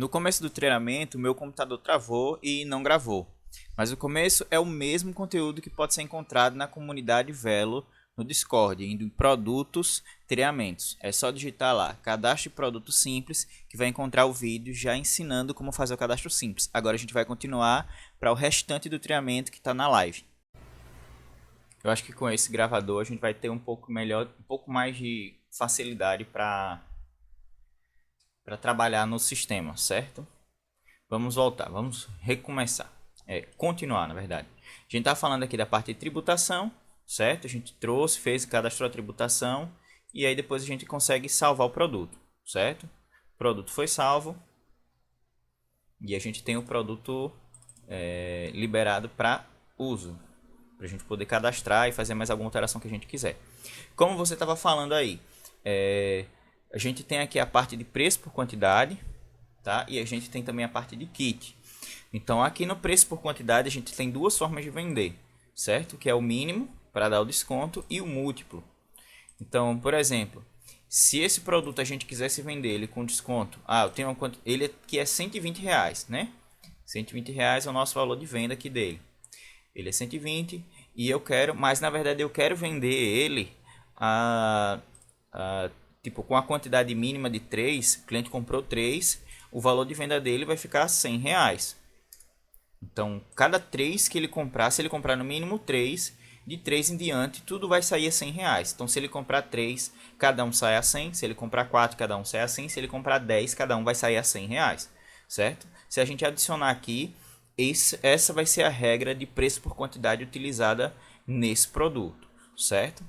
No começo do treinamento, o meu computador travou e não gravou. Mas o começo é o mesmo conteúdo que pode ser encontrado na comunidade Velo no Discord, indo em produtos, treinamentos. É só digitar lá, cadastro de produto simples, que vai encontrar o vídeo já ensinando como fazer o cadastro simples. Agora a gente vai continuar para o restante do treinamento que está na live. Eu acho que com esse gravador a gente vai ter um pouco mais de facilidade para trabalhar no sistema, certo? Vamos voltar, vamos recomeçar. Continuar, na verdade. A gente está falando aqui da parte de tributação, certo? A gente trouxe, fez, cadastrou a tributação e aí depois a gente consegue salvar o produto, certo? O produto foi salvo e a gente tem o produto liberado para uso, para a gente poder cadastrar e fazer mais alguma alteração que a gente quiser. Como você estava falando aí, a gente tem aqui a parte de preço por quantidade, tá? E a gente tem também a parte de kit. Então aqui no preço por quantidade a gente tem duas formas de vender, certo? Que é o mínimo para dar o desconto e o múltiplo. Então, por exemplo, se esse produto a gente quisesse vender ele com desconto, eu tenho ele aqui é R$120, né? R$120 é o nosso valor de venda aqui dele. Ele é 120 e eu quero, mas na verdade eu quero vender ele tipo com a quantidade mínima de 3, o cliente comprou 3, o valor de venda dele vai ficar R$100. Então, cada 3 que ele comprar, se ele comprar no mínimo 3, de 3 em diante, tudo vai sair a R$100. Então, se ele comprar 3, cada um sai a 100. Se ele comprar 4, cada um sai a 100. Se ele comprar 10, cada um vai sair a R$100, certo? Se a gente adicionar aqui, essa vai ser a regra de preço por quantidade utilizada nesse produto, certo?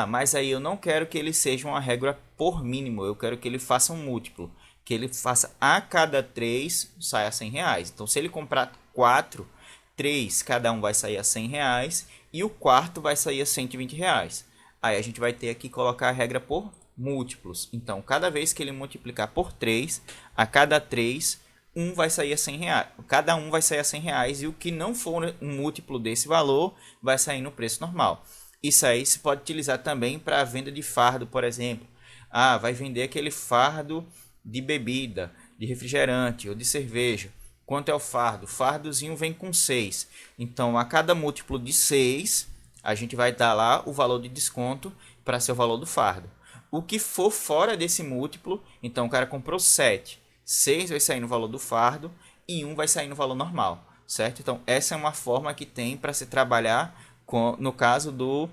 Mas aí eu não quero que ele seja uma regra por mínimo, eu quero que ele faça um múltiplo. Que ele faça a cada 3 saia a R$100. Então, se ele comprar 4, 3, cada um vai sair a R$100 e o quarto vai sair a R$120. Aí a gente vai ter aqui colocar a regra por múltiplos. Então, cada vez que ele multiplicar por 3, a cada 3, um vai sair a R$100. Cada um vai sair a R$100 e o que não for um múltiplo desse valor vai sair no preço normal. Isso aí se pode utilizar também para a venda de fardo, por exemplo. Vai vender aquele fardo de bebida, de refrigerante ou de cerveja. Quanto é o fardo? O fardozinho vem com 6. Então, a cada múltiplo de 6, a gente vai dar lá o valor de desconto para ser o valor do fardo. O que for fora desse múltiplo, então o cara comprou 7. 6 vai sair no valor do fardo e 1 vai sair no valor normal, certo? Então, essa é uma forma que tem para se trabalhar no caso do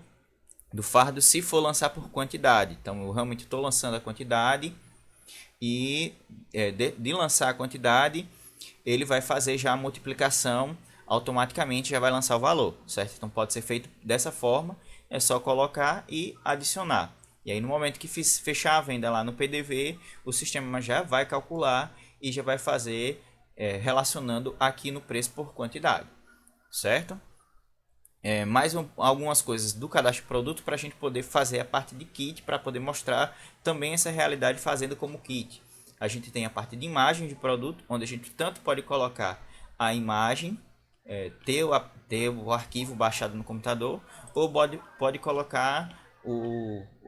fardo, se for lançar por quantidade. Então, eu realmente estou lançando a quantidade e de lançar a quantidade, ele vai fazer já a multiplicação automaticamente, já vai lançar o valor, certo? Então pode ser feito dessa forma, é só colocar e adicionar. E aí no momento que fechar a venda lá no PDV, o sistema já vai calcular e já vai fazer relacionando aqui no preço por quantidade, certo? Algumas coisas do cadastro de produto para a gente poder fazer a parte de kit, para poder mostrar também essa realidade fazendo como kit. A gente tem a parte de imagem de produto, onde a gente tanto pode colocar a imagem, ter o arquivo baixado no computador, ou pode colocar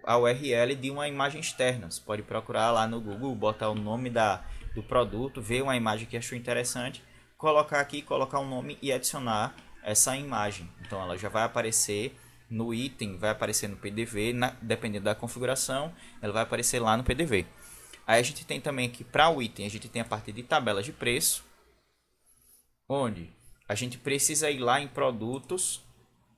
a URL de uma imagem externa. Você pode procurar lá no Google, botar o nome do produto, ver uma imagem que achou interessante, colocar aqui, colocar um nome e adicionar essa imagem. Então ela já vai aparecer no item, vai aparecer no PDV, dependendo da configuração, ela vai aparecer lá no PDV. Aí a gente tem também aqui para o item, a gente tem a parte de tabelas de preço, onde a gente precisa ir lá em produtos,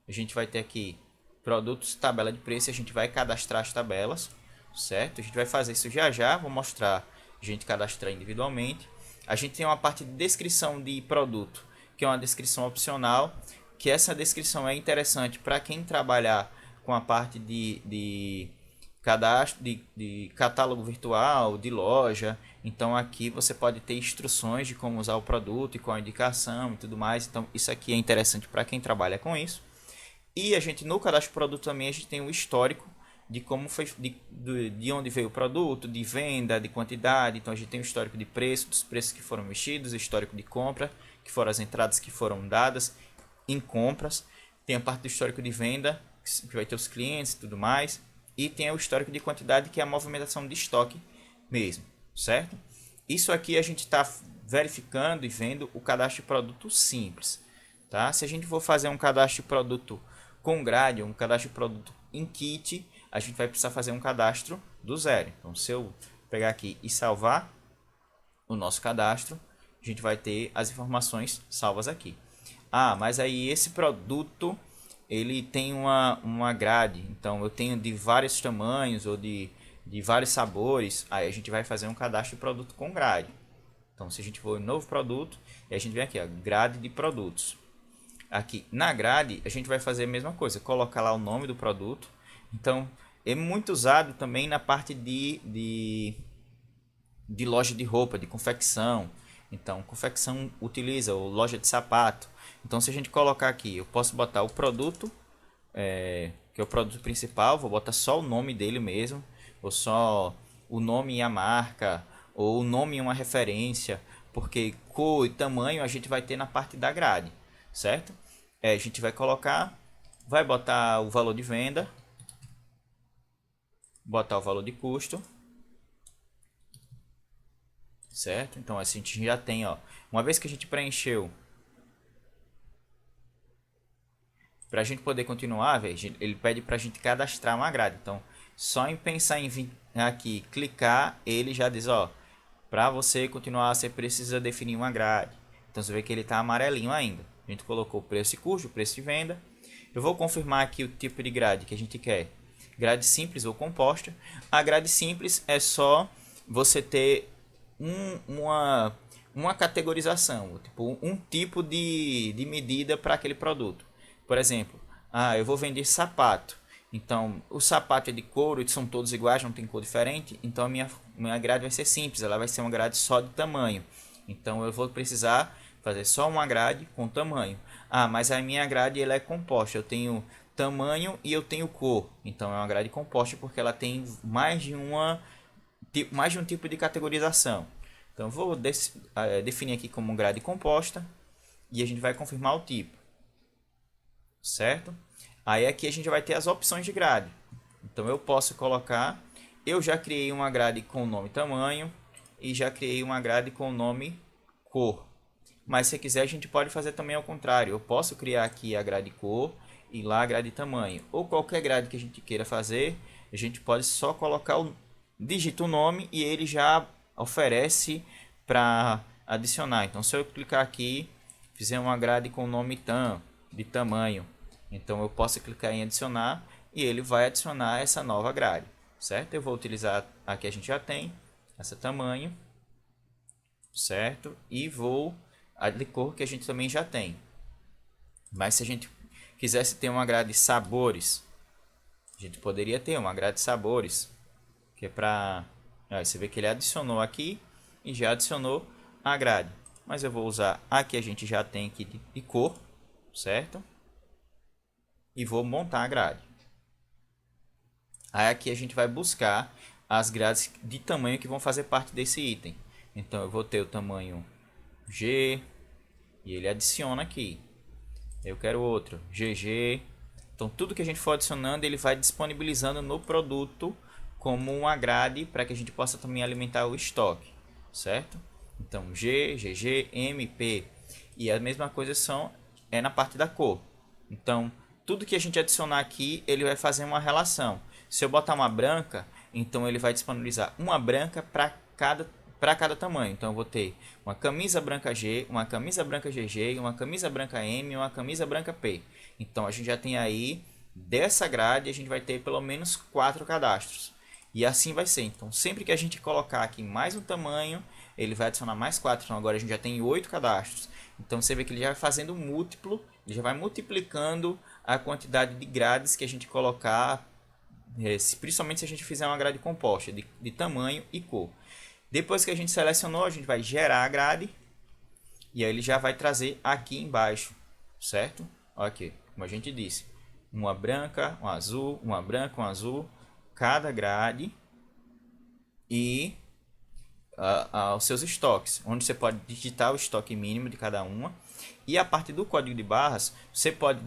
a gente vai ter aqui produtos, tabela de preço, e a gente vai cadastrar as tabelas, certo? A gente vai fazer isso já, vou mostrar a gente cadastrar individualmente. A gente tem uma parte de descrição de produto, que é uma descrição opcional, que essa descrição é interessante para quem trabalhar com a parte de cadastro, de catálogo virtual, de loja. Então aqui você pode ter instruções de como usar o produto e com a indicação e tudo mais. Então isso aqui é interessante para quem trabalha com isso. E a gente no cadastro de produto também a gente tem o histórico de como foi, de onde veio o produto, de venda, de quantidade. Então a gente tem o histórico de preço, dos preços que foram mexidos, o histórico de compra, que foram as entradas que foram dadas em compras. Tem a parte do histórico de venda, que vai ter os clientes e tudo mais. E tem o histórico de quantidade, que é a movimentação de estoque mesmo, certo? Isso aqui a gente está verificando e vendo o cadastro de produto simples. Tá? Se a gente for fazer um cadastro de produto com grade, um cadastro de produto em kit, a gente vai precisar fazer um cadastro do zero. Então, se eu pegar aqui e salvar o nosso cadastro, a gente vai ter as informações salvas aqui. Ah, mas aí esse produto ele tem uma grade, então eu tenho de vários tamanhos ou de vários sabores, aí a gente vai fazer um cadastro de produto com grade. Então, se a gente for em novo produto, e a gente vem aqui, ó, grade de produtos. Aqui na grade, a gente vai fazer a mesma coisa, colocar lá o nome do produto. Então, é muito usado também na parte de loja de roupa, de confecção. Então, confecção utiliza, ou loja de sapato. Então, se a gente colocar aqui, eu posso botar o produto, que é o produto principal, vou botar só o nome dele mesmo, ou só o nome e a marca, ou o nome e uma referência, porque cor e tamanho a gente vai ter na parte da grade, certo? A gente vai colocar, vai botar o valor de venda, botar o valor de custo, certo? Então assim a gente já tem, ó, uma vez que a gente preencheu, para a gente poder continuar, ele pede para a gente cadastrar uma grade. Então, só em pensar em vir aqui, clicar, ele já diz, ó, para você continuar, você precisa definir uma grade. Então, você vê que ele está amarelinho ainda. A gente colocou o preço e custo, o preço de venda. Eu vou confirmar aqui o tipo de grade que a gente quer. Grade simples ou composta. A grade simples é só você ter uma categorização, tipo um tipo de medida para aquele produto. Por exemplo, eu vou vender sapato. Então, o sapato é de couro e são todos iguais, não tem cor diferente. Então, a minha grade vai ser simples, ela vai ser uma grade só de tamanho. Então, eu vou precisar fazer só uma grade com tamanho. Mas a minha grade ela é composta, eu tenho tamanho e eu tenho cor. Então, é uma grade composta porque ela tem mais de um tipo de categorização. Então, eu vou definir aqui como grade composta e a gente vai confirmar o tipo. Certo? Aí aqui a gente vai ter as opções de grade. Então eu posso colocar, eu já criei uma grade com o nome tamanho e já criei uma grade com o nome cor. Mas se quiser a gente pode fazer também ao contrário. Eu posso criar aqui a grade cor e lá a grade tamanho. Ou qualquer grade que a gente queira fazer, a gente pode só colocar digita o nome e ele já oferece para adicionar. Então se eu clicar aqui, fizer uma grade com o nome de tamanho, então eu posso clicar em adicionar e ele vai adicionar essa nova grade, certo? Eu vou utilizar a que a gente já tem, essa tamanho, certo? E vou a de cor que a gente também já tem. Mas se a gente quisesse ter uma grade sabores, a gente poderia ter uma grade sabores, que é para... Você vê que ele adicionou aqui e já adicionou a grade. Mas eu vou usar a que a gente já tem aqui de cor, certo? E vou montar a grade. Aí aqui a gente vai buscar as grades de tamanho que vão fazer parte desse item. Então eu vou ter o tamanho G e ele adiciona aqui. Eu quero outro GG. Então tudo que a gente for adicionando ele vai disponibilizando no produto como uma grade para que a gente possa também alimentar o estoque, certo? Então G, GG, M, P e a mesma coisa é na parte da cor. Então tudo que a gente adicionar aqui, ele vai fazer uma relação. Se eu botar uma branca, então ele vai disponibilizar uma branca para cada tamanho. Então eu vou ter uma camisa branca G, uma camisa branca GG, uma camisa branca M e uma camisa branca P. Então a gente já tem aí, dessa grade, a gente vai ter pelo menos 4 cadastros. E assim vai ser. Então sempre que a gente colocar aqui mais um tamanho, ele vai adicionar mais 4. Então agora a gente já tem 8 cadastros. Então você vê que ele já vai fazendo múltiplo, ele já vai multiplicando a quantidade de grades que a gente colocar, principalmente se a gente fizer uma grade composta de tamanho e cor. Depois que a gente selecionou, a gente vai gerar a grade e aí ele já vai trazer aqui embaixo, certo? Ok, como a gente disse, uma branca, um azul, uma branca, um azul, cada grade e os seus estoques, onde você pode digitar o estoque mínimo de cada uma. E a parte do código de barras, você pode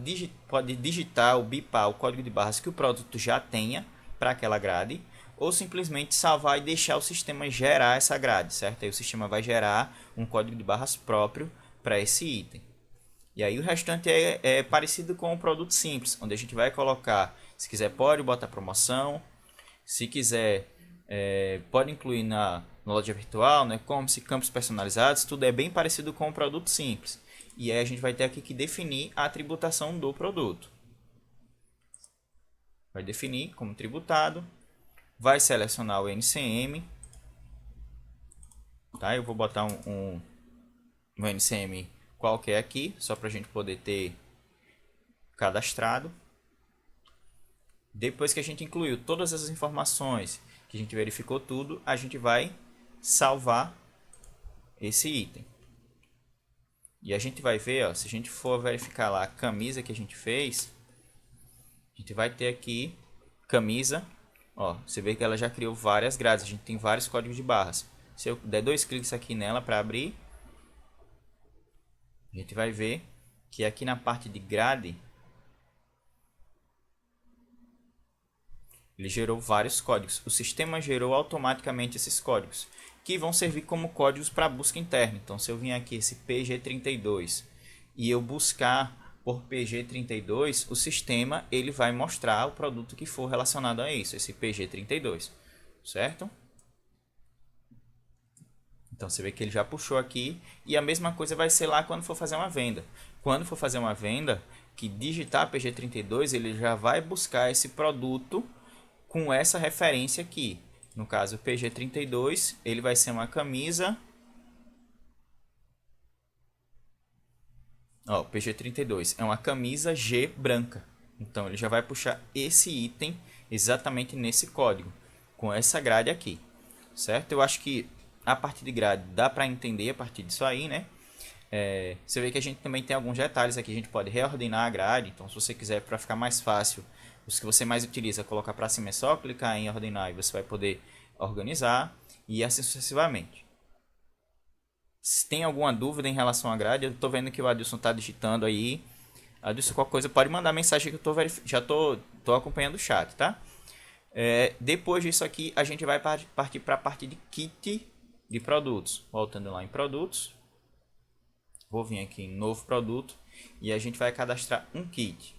digitar ou bipar o código de barras que o produto já tenha para aquela grade, ou simplesmente salvar e deixar o sistema gerar essa grade, certo? Aí o sistema vai gerar um código de barras próprio para esse item. E aí o restante é parecido com o produto simples, onde a gente vai colocar, se quiser pode botar promoção, se quiser pode incluir na loja virtual, né, e-commerce, campos personalizados, tudo é bem parecido com o produto simples. E aí a gente vai ter aqui que definir a tributação do produto. Vai definir como tributado, vai selecionar o NCM, tá? Eu vou botar um NCM qualquer aqui, só para a gente poder ter cadastrado. Depois que a gente incluiu todas as informações, que a gente verificou tudo, a gente vai salvar esse item. E a gente vai ver, ó, se a gente for verificar lá a camisa que a gente fez, a gente vai ter aqui camisa, ó, você vê que ela já criou várias grades, a gente tem vários códigos de barras. Se eu der 2 cliques aqui nela para abrir, a gente vai ver que aqui na parte de grade, ele gerou vários códigos. O sistema gerou automaticamente esses códigos, que vão servir como códigos para busca interna. Então, se eu vim aqui esse PG32 e eu buscar por PG32, o sistema ele vai mostrar o produto que for relacionado a isso, esse PG32, certo? Então, você vê que ele já puxou aqui e a mesma coisa vai ser lá quando for fazer uma venda. Quando for fazer uma venda, que digitar PG32, ele já vai buscar esse produto com essa referência aqui. No caso, PG32, ele vai ser uma camisa. Ó, PG32 é uma camisa G branca. Então, ele já vai puxar esse item exatamente nesse código, com essa grade aqui, certo? Eu acho que a parte de grade dá para entender a partir disso aí, né? Você vê que a gente também tem alguns detalhes aqui, a gente pode reordenar a grade. Então, se você quiser, para ficar mais fácil, os que você mais utiliza, colocar para cima, é só clicar em ordenar e você vai poder organizar e assim sucessivamente. Se tem alguma dúvida em relação à grade, eu estou vendo que o Adilson está digitando aí. Adilson, qualquer coisa pode mandar mensagem que eu já estou acompanhando o chat, tá? Depois disso aqui, a gente vai partir para a parte de kit de produtos. Voltando lá em produtos, vou vir aqui em novo produto e a gente vai cadastrar um kit.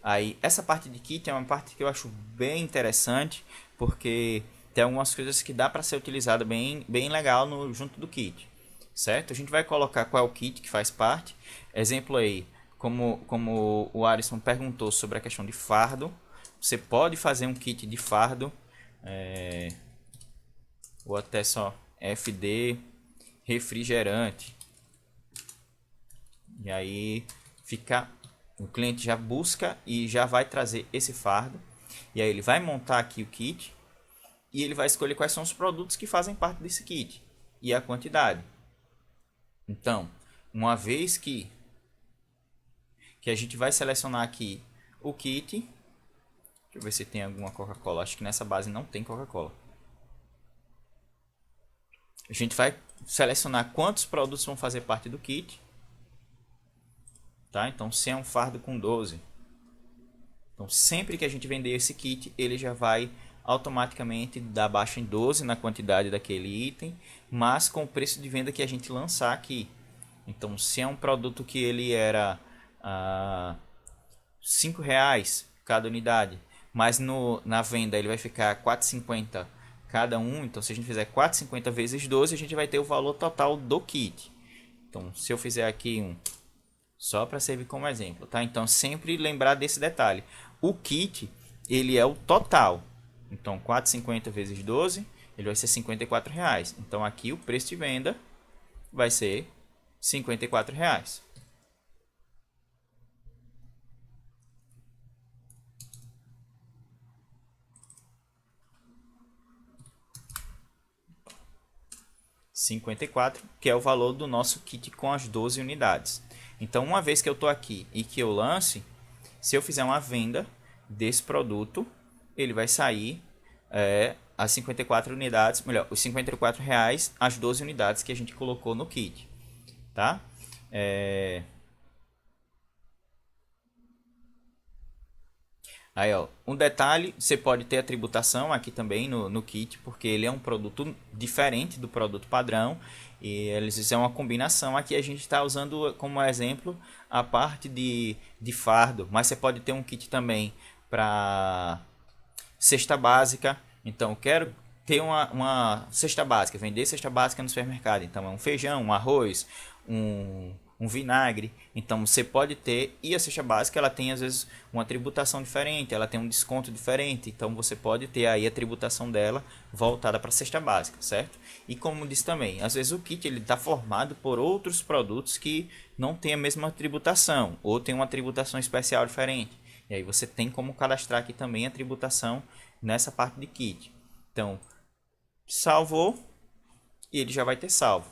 Aí, essa parte de kit é uma parte que eu acho bem interessante, porque tem algumas coisas que dá para ser utilizada bem legal junto do kit, certo? A gente vai colocar qual é o kit que faz parte. Exemplo aí, como o Alisson perguntou sobre a questão de fardo, você pode fazer um kit de fardo, ou até só FD refrigerante. E aí o cliente já busca e já vai trazer esse fardo. E aí ele vai montar aqui o kit e ele vai escolher quais são os produtos que fazem parte desse kit e a quantidade. Então, uma vez que a gente vai selecionar aqui o kit, deixa eu ver se tem alguma Coca-Cola. Acho que nessa base não tem Coca-Cola. A gente vai selecionar quantos produtos vão fazer parte do kit. Tá? Então, se é um fardo com 12. Então, sempre que a gente vender esse kit, ele já vai automaticamente dar baixa em 12 na quantidade daquele item, mas com o preço de venda que a gente lançar aqui. Então, se é um produto que ele era R$5 cada unidade, mas na venda ele vai ficar R$4,50 cada um. Então, se a gente fizer 4,50 vezes 12, a gente vai ter o valor total do kit. Então, se eu fizer aqui só para servir como exemplo, tá? Então, sempre lembrar desse detalhe. O kit, ele é o total. Então, 4,50 vezes 12, ele vai ser R$54. Então, aqui o preço de venda vai ser R$54. R$54, que é o valor do nosso kit com as 12 unidades. Então, uma vez que eu estou aqui e que eu lance, se eu fizer uma venda desse produto, ele vai sair as 54 unidades, melhor, os R$54, as 12 unidades que a gente colocou no kit, tá? Aí, ó, um detalhe, você pode ter a tributação aqui também no kit, porque ele é um produto diferente do produto padrão e eles é uma combinação. Aqui a gente está usando como exemplo a parte de fardo, mas você pode ter um kit também para cesta básica. Então, eu quero ter uma cesta básica, vender cesta básica no supermercado. Então, é um feijão, um arroz, um vinagre. Então, você pode ter, e a cesta básica ela tem às vezes uma tributação diferente, ela tem um desconto diferente. Então, você pode ter aí a tributação dela voltada para a cesta básica, certo? E como disse também, às vezes o kit ele está formado por outros produtos que não tem a mesma tributação ou tem uma tributação especial diferente. E aí você tem como cadastrar aqui também a tributação nessa parte de kit. Então, salvou e ele já vai ter salvo.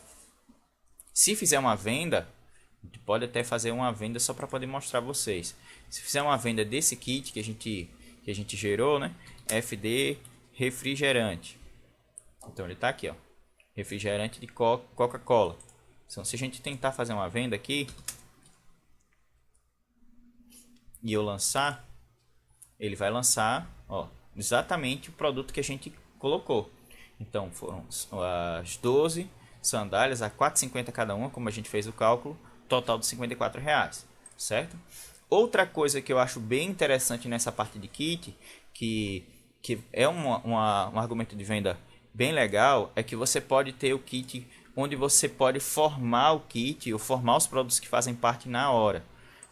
Se fizer uma venda, a gente pode até fazer uma venda só para poder mostrar a vocês. Se fizer uma venda desse kit que a gente gerou, né? FD refrigerante. Então ele está aqui, ó. Refrigerante de Coca-Cola. Então, se a gente tentar fazer uma venda aqui e eu lançar, ele vai lançar, ó, exatamente o produto que a gente colocou. Então foram as 12 sandálias a R$ 4,50 cada uma, como a gente fez o cálculo, total de R$ 54 reais, certo? Outra coisa que eu acho bem interessante nessa parte de kit, que é um argumento de venda bem legal, é que você pode ter o kit onde você pode formar o kit ou formar os produtos que fazem parte na hora.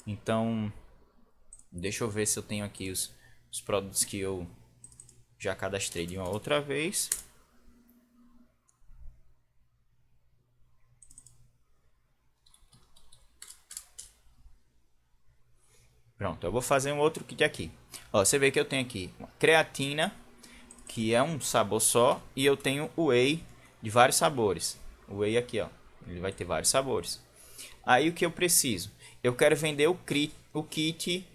Então, deixa eu ver se eu tenho aqui os produtos que eu já cadastrei de uma outra vez. Pronto, eu vou fazer um outro kit aqui. Ó, você vê que eu tenho aqui uma creatina, que é um sabor só, e eu tenho o whey de vários sabores. O whey aqui, ó, ele vai ter vários sabores. Aí o que eu preciso? Eu quero vender o kit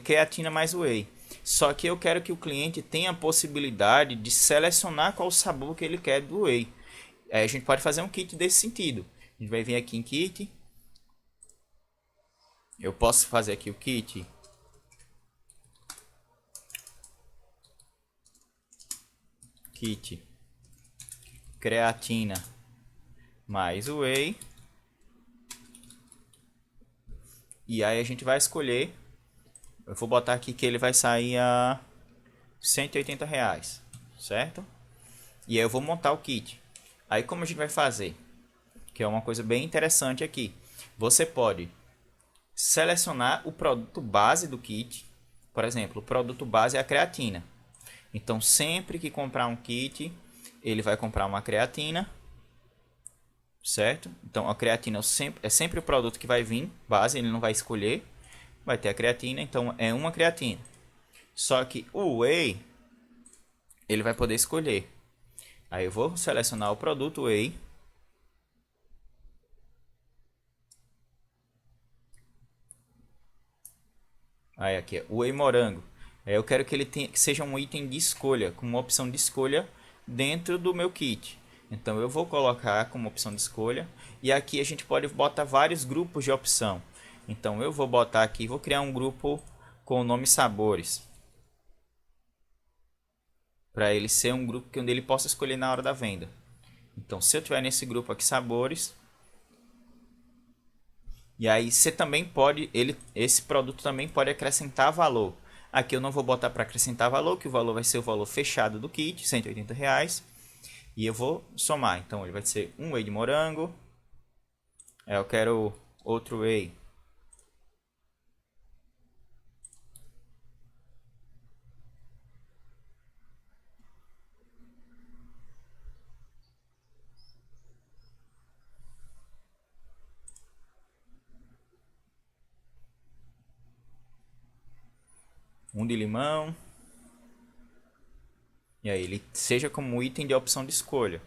creatina mais whey. Só que eu quero que o cliente tenha a possibilidade de selecionar qual o sabor que ele quer do whey. Aí a gente pode fazer um kit desse sentido. A gente vai vir aqui em kit. Eu posso fazer aqui o kit. Kit creatina mais whey. E aí a gente vai escolher. Eu vou botar aqui que ele vai sair a R$ 180 reais, certo? E aí eu vou montar o kit. Aí como a gente vai fazer? Que é uma coisa bem interessante aqui. Você pode selecionar o produto base do kit. Por exemplo, o produto base é a creatina. Então sempre que comprar um kit, ele vai comprar uma creatina, certo? Então a creatina é sempre o produto que vai vir base, ele não vai escolher. Vai ter a creatina, então é uma creatina. Só que o whey, ele vai poder escolher. Aí eu vou selecionar o produto whey. Aí aqui, o whey morango. Aí eu quero que ele tenha, que seja um item de escolha, com uma opção de escolha dentro do meu kit. Então eu vou colocar como opção de escolha. E aqui a gente pode botar vários grupos de opção. Então eu vou botar aqui, vou criar um grupo com o nome sabores. Para ele ser um grupo onde ele possa escolher na hora da venda. Então se eu tiver nesse grupo aqui sabores, e aí você também pode, esse produto também pode acrescentar valor. Aqui eu não vou botar para acrescentar valor, que o valor vai ser o valor fechado do kit, R$ 180 reais. E eu vou somar, então ele vai ser um whey de morango. Eu quero outro whey. Um de limão. E aí ele seja como item de opção de escolha.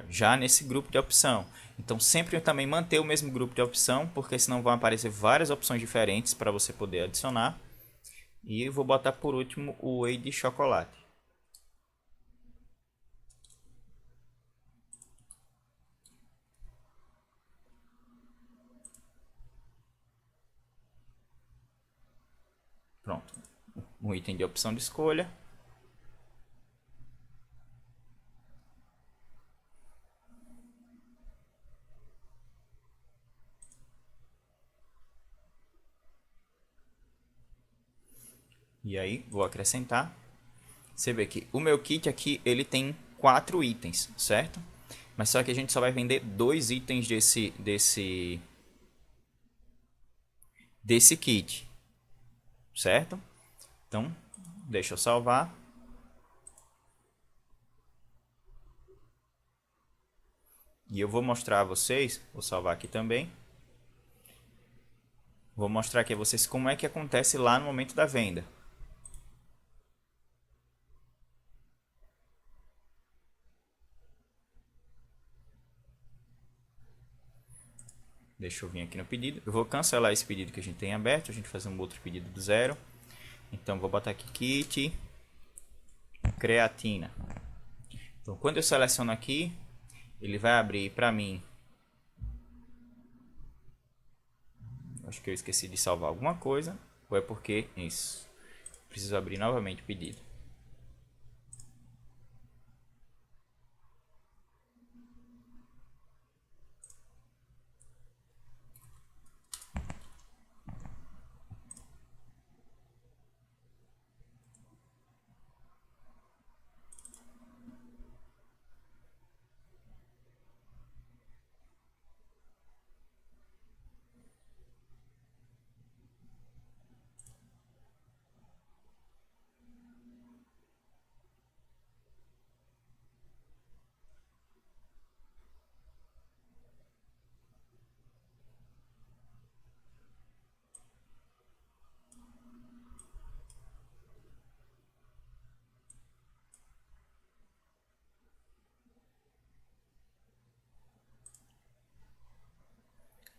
Já nesse grupo de opção. Então sempre também manter o mesmo grupo de opção, porque senão vão aparecer várias opções diferentes para você poder adicionar. E eu vou botar por último o whey de chocolate. Pronto. Um item de opção de escolha. E aí, vou acrescentar. Você vê que o meu kit aqui, ele tem 4 itens, certo? Mas só que a gente só vai vender 2 itens desse kit, certo? Então, deixa eu salvar. E eu vou mostrar a vocês, vou salvar aqui também. Vou mostrar aqui a vocês como é que acontece lá no momento da venda. Deixa eu vir aqui no pedido. Eu vou cancelar esse pedido que a gente tem aberto. A gente fazer um outro pedido do zero. Então, vou botar aqui kit creatina. Então, quando eu seleciono aqui, ele vai abrir para mim. Acho que eu esqueci de salvar alguma coisa. Ou é porque isso. Preciso abrir novamente o pedido.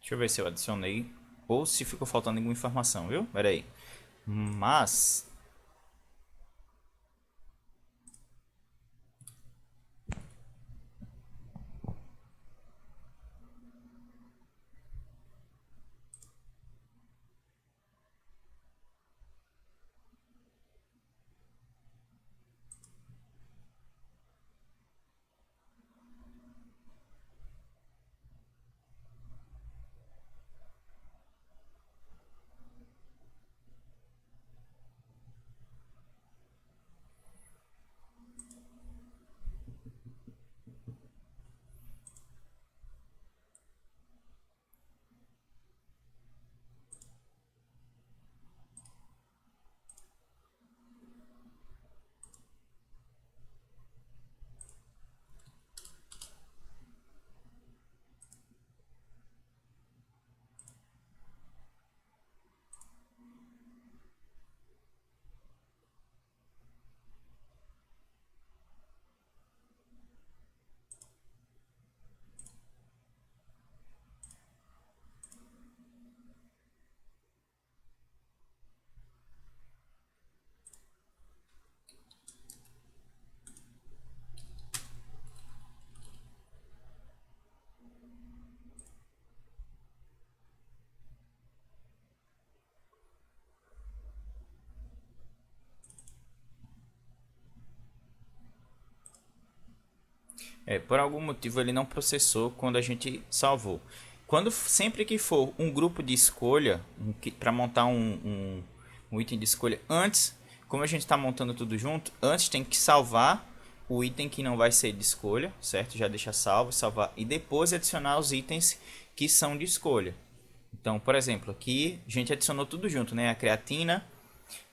Deixa eu ver se eu adicionei ou se ficou faltando alguma informação, viu? Pera aí. Mas por algum motivo ele não processou quando a gente salvou. Sempre que for um grupo de escolha, para montar um item de escolha, antes, como a gente está montando tudo junto, antes tem que salvar o item que não vai ser de escolha, certo? Já deixa salvo, salvar e depois adicionar os itens que são de escolha. Então, por exemplo, aqui a gente adicionou tudo junto, né? A creatina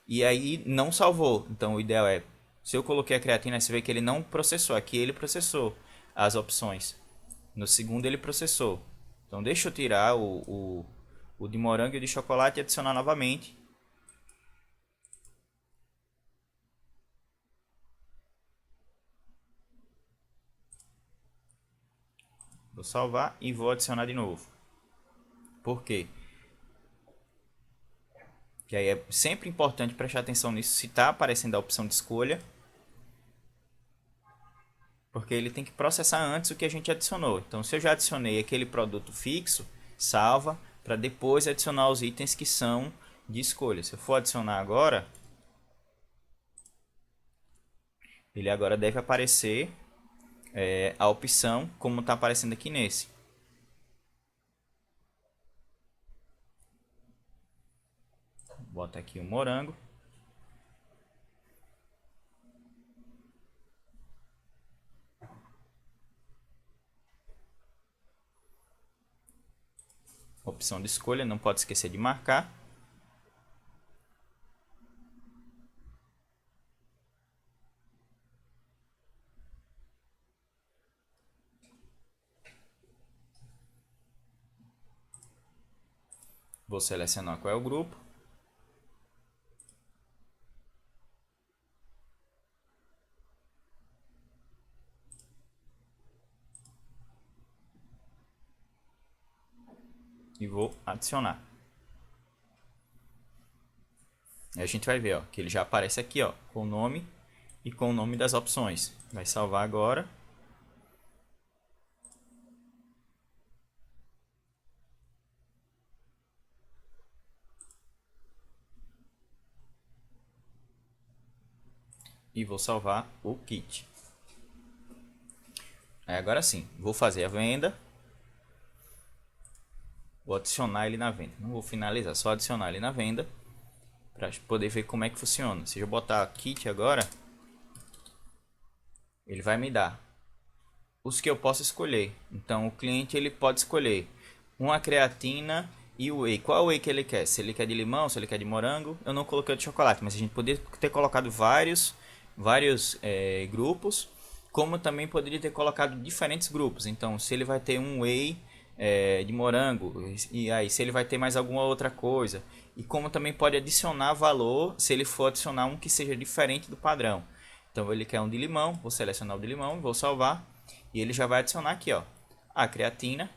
e aí não salvou. Então, o ideal é, se eu coloquei a creatina, você vê que ele não processou. Aqui ele processou as opções. No segundo ele processou. Então, deixa eu tirar o de morango e o de chocolate e adicionar novamente. Vou salvar e vou adicionar de novo. Por quê? Que aí é sempre importante prestar atenção nisso, se está aparecendo a opção de escolha. Porque ele tem que processar antes o que a gente adicionou. Então, se eu já adicionei aquele produto fixo, salva para depois adicionar os itens que são de escolha. Se eu for adicionar agora, ele agora deve aparecer a opção como está aparecendo aqui nesse. Bota aqui o morango. Opção de escolha, não pode esquecer de marcar. Vou selecionar qual é o grupo. E vou adicionar. Aí a gente vai ver, ó, que ele já aparece aqui, ó, com o nome e com o nome das opções. Vai salvar agora. E vou salvar o kit. Aí agora sim, vou fazer a venda. Vou adicionar ele na venda. Não vou finalizar, só adicionar ele na venda. Para poder ver como é que funciona. Se eu botar kit agora, ele vai me dar os que eu posso escolher. Então o cliente ele pode escolher uma creatina e o whey. Qual whey que ele quer? Se ele quer de limão, se ele quer de morango. Eu não coloquei o de chocolate, mas a gente poderia ter colocado vários grupos, como também poderia ter colocado diferentes grupos. Então se ele vai ter um whey de morango, e aí se ele vai ter mais alguma outra coisa, e como também pode adicionar valor se ele for adicionar um que seja diferente do padrão. Então ele quer um de limão, vou selecionar o de limão, vou salvar, e ele já vai adicionar aqui, ó, a creatina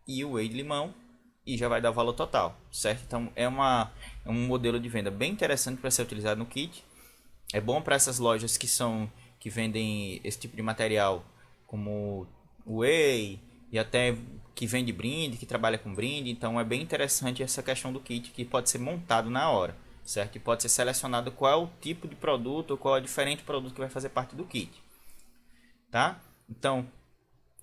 e o whey de limão, e já vai dar o valor total, certo? Então é um modelo de venda bem interessante para ser utilizado no kit. É bom para essas lojas que vendem esse tipo de material, como whey, e até que vende brinde, que trabalha com brinde. Então é bem interessante essa questão do kit, que pode ser montado na hora, certo? E pode ser selecionado qual é o tipo de produto ou qual é o diferente produto que vai fazer parte do kit, tá? Então,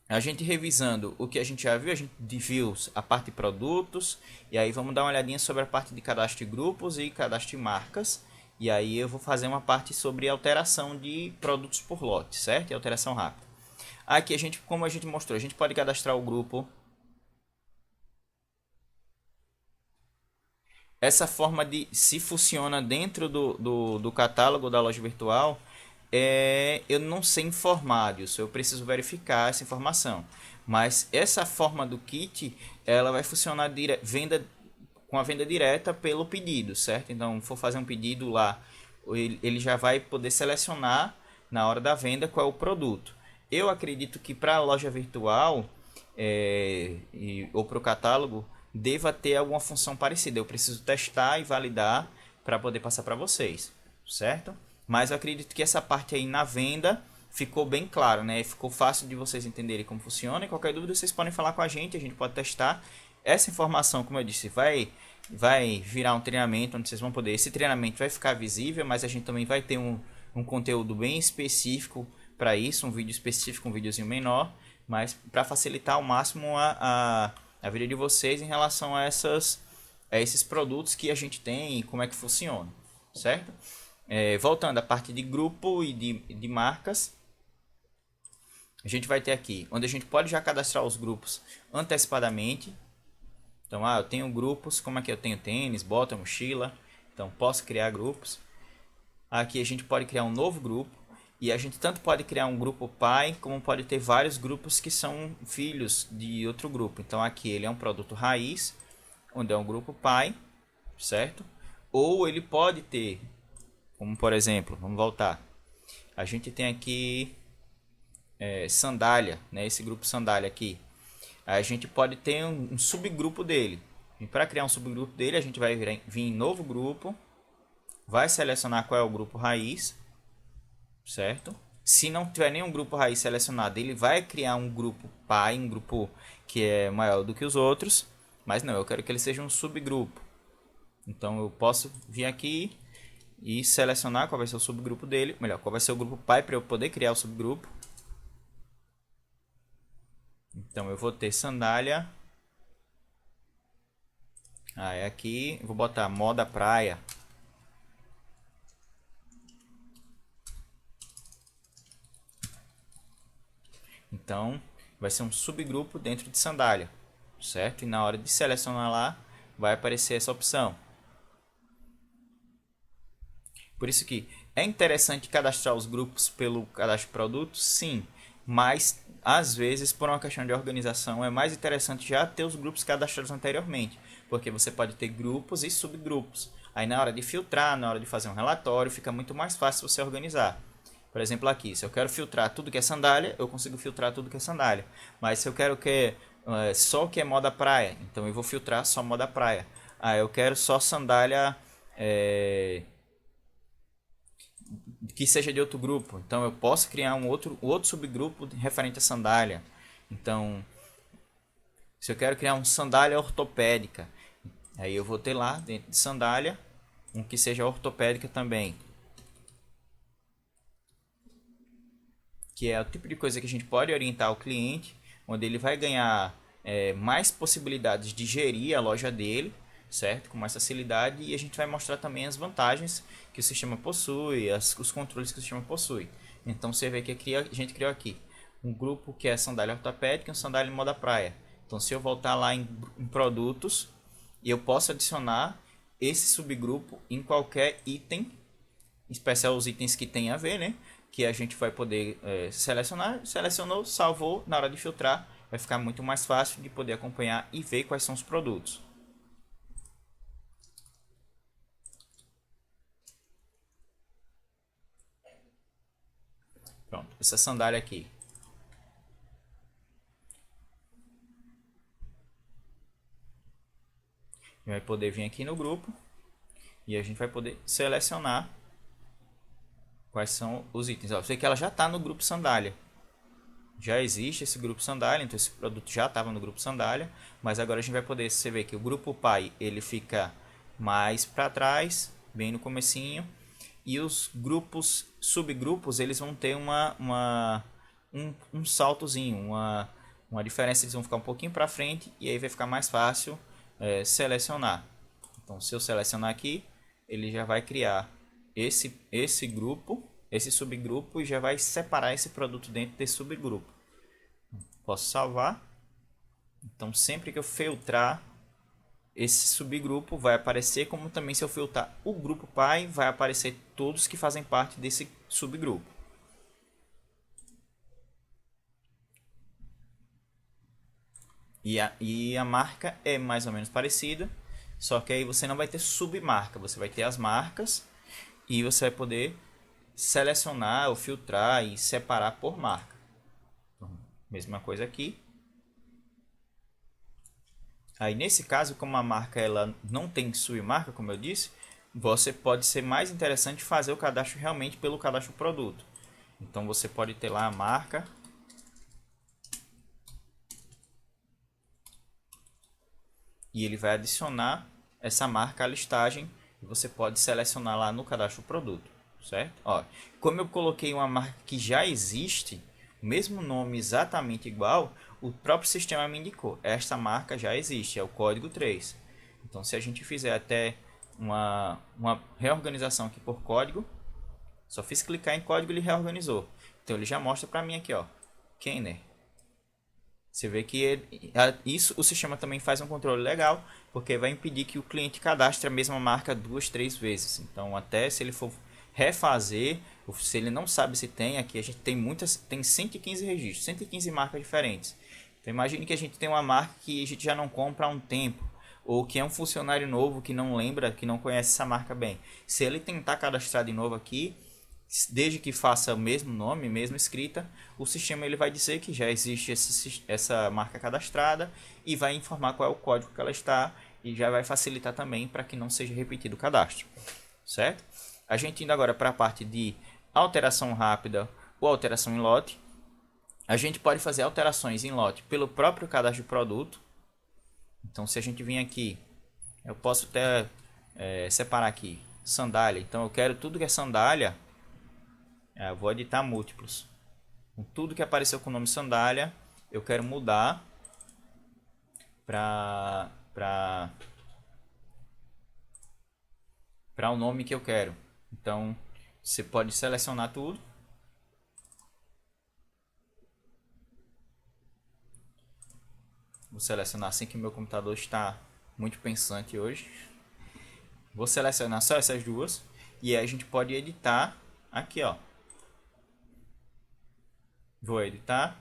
a gente revisando o que a gente já viu, a gente viu a parte de produtos, e aí vamos dar uma olhadinha sobre a parte de cadastro de grupos e cadastro de marcas. E aí eu vou fazer uma parte sobre alteração de produtos por lote, certo? E alteração rápida. Aqui a gente, como a gente mostrou, a gente pode cadastrar o grupo. Essa forma de se funciona dentro do catálogo da loja virtual, eu não sei informar isso, eu preciso verificar essa informação. Mas essa forma do kit, ela vai funcionar com a venda direta pelo pedido, certo? Então, for fazer um pedido lá, ele já vai poder selecionar na hora da venda qual é o produto. Eu acredito que para a loja virtual ou para o catálogo, deva ter alguma função parecida. Eu preciso testar e validar para poder passar para vocês, certo? Mas eu acredito que essa parte aí na venda ficou bem claro, né? Ficou fácil de vocês entenderem como funciona. E qualquer dúvida vocês podem falar com a gente pode testar. Essa informação, como eu disse, vai virar um treinamento onde vocês vão poder. Esse treinamento vai ficar visível, mas a gente também vai ter um conteúdo bem específico para isso, um vídeo específico, um videozinho menor, mas para facilitar ao máximo a vida de vocês em relação a esses produtos que a gente tem e como é que funciona, certo? Voltando à parte de grupo e de marcas, a gente vai ter aqui, onde a gente pode já cadastrar os grupos antecipadamente. Então, eu tenho grupos, como é que eu tenho tênis, bota, mochila, então posso criar grupos. Aqui a gente pode criar um novo grupo, e a gente tanto pode criar um grupo pai, como pode ter vários grupos que são filhos de outro grupo. Então aqui ele é um produto raiz, onde é um grupo pai, certo? Ou ele pode ter, como por exemplo, vamos voltar. A gente tem aqui sandália, né? Esse grupo sandália aqui. A gente pode ter um subgrupo dele. E para criar um subgrupo dele, a gente vai vir em novo grupo, vai selecionar qual é o grupo raiz, certo? Se não tiver nenhum grupo raiz selecionado, ele vai criar um grupo pai, um grupo que é maior do que os outros, mas não, eu quero que ele seja um subgrupo. Então eu posso vir aqui e selecionar qual vai ser o subgrupo dele, melhor, qual vai ser o grupo pai para eu poder criar o subgrupo. Então eu vou ter sandália. Aí aqui eu vou botar moda praia. Então vai ser um subgrupo dentro de sandália, certo? E na hora de selecionar lá vai aparecer essa opção. Por isso que é interessante cadastrar os grupos pelo cadastro de produtos, sim, mas às vezes por uma questão de organização é mais interessante já ter os grupos cadastrados anteriormente, porque você pode ter grupos e subgrupos. Aí na hora de filtrar, na hora de fazer um relatório, fica muito mais fácil você organizar. Por exemplo, aqui, se eu quero filtrar tudo que é sandália, eu consigo filtrar tudo que é sandália. Mas se eu quero que só o que é moda praia, então eu vou filtrar só moda praia. Ah, eu quero só sandália que seja de outro grupo. Então eu posso criar um outro subgrupo referente a sandália. Então, se eu quero criar um sandália ortopédica, aí eu vou ter lá dentro de sandália um que seja ortopédica também. Que é o tipo de coisa que a gente pode orientar o cliente, onde ele vai ganhar mais possibilidades de gerir a loja dele, certo? Com mais facilidade, e a gente vai mostrar também as vantagens que o sistema possui, os controles que o sistema possui. Então você vê que a gente criou aqui um grupo que é sandália ortopédica e um sandália em moda praia. Então se eu voltar lá em produtos, eu posso adicionar esse subgrupo em qualquer item, em especial os itens que tem a ver, né? Que a gente vai poder selecionar, selecionou, salvou, na hora de filtrar vai ficar muito mais fácil de poder acompanhar e ver quais são os produtos. Pronto, essa sandália aqui. Vai poder vir aqui no grupo e a gente vai poder selecionar quais são os itens. Ó, eu sei que ela já está no grupo sandália. Já existe esse grupo sandália, então esse produto já estava no grupo sandália, mas agora a gente vai poder, você vê que o grupo pai ele fica mais para trás, bem no comecinho, e os grupos, subgrupos, eles vão ter um saltozinho, uma diferença, eles vão ficar um pouquinho para frente e aí vai ficar mais fácil selecionar. Então se eu selecionar aqui, ele já vai criar esse grupo, esse subgrupo, e já vai separar esse produto dentro desse subgrupo. Posso salvar. Então sempre que eu filtrar esse subgrupo vai aparecer, como também se eu filtrar o grupo pai, vai aparecer todos que fazem parte desse subgrupo. E a marca é mais ou menos parecida, só que aí você não vai ter submarca, você vai ter as marcas e você vai poder selecionar ou filtrar e separar por marca. Então, mesma coisa aqui. Aí nesse caso, como a marca ela não tem submarca, como eu disse, você pode ser mais interessante fazer o cadastro realmente pelo cadastro produto. Então você pode ter lá a marca. E ele vai adicionar essa marca à listagem e você pode selecionar lá no cadastro produto, certo? Ó, como eu coloquei uma marca que já existe, o mesmo nome exatamente igual, o próprio sistema me indicou. Esta marca já existe, é o código 3. Então se a gente fizer até uma reorganização aqui por código, só fiz clicar em código e ele reorganizou. Então ele já mostra para mim aqui, ó, Kenner. Você vê que isso o sistema também faz um controle legal, porque vai impedir que o cliente cadastre a mesma marca 2, 3 vezes. Então, até se ele for refazer, se ele não sabe se tem, aqui a gente tem 115 registros, 115 marcas diferentes. Então, imagine que a gente tem uma marca que a gente já não compra há um tempo, ou que é um funcionário novo que não lembra, que não conhece essa marca bem. Se ele tentar cadastrar de novo aqui, desde que faça o mesmo nome, mesma escrita, o sistema ele vai dizer que já existe essa marca cadastrada e vai informar qual é o código que ela está e já vai facilitar também para que não seja repetido o cadastro, certo? A gente indo agora para a parte de alteração rápida ou alteração em lote, a gente pode fazer alterações em lote pelo próprio cadastro de produto. Então se a gente vir aqui, eu posso até separar aqui sandália. Então eu quero tudo que é sandália, eu vou editar múltiplos. Tudo que apareceu com o nome sandália, eu quero mudar para o nome que eu quero. Então você pode selecionar tudo. Vou selecionar assim que meu computador está muito pensante hoje. Vou selecionar só essas duas e aí a gente pode editar aqui, ó. Vou editar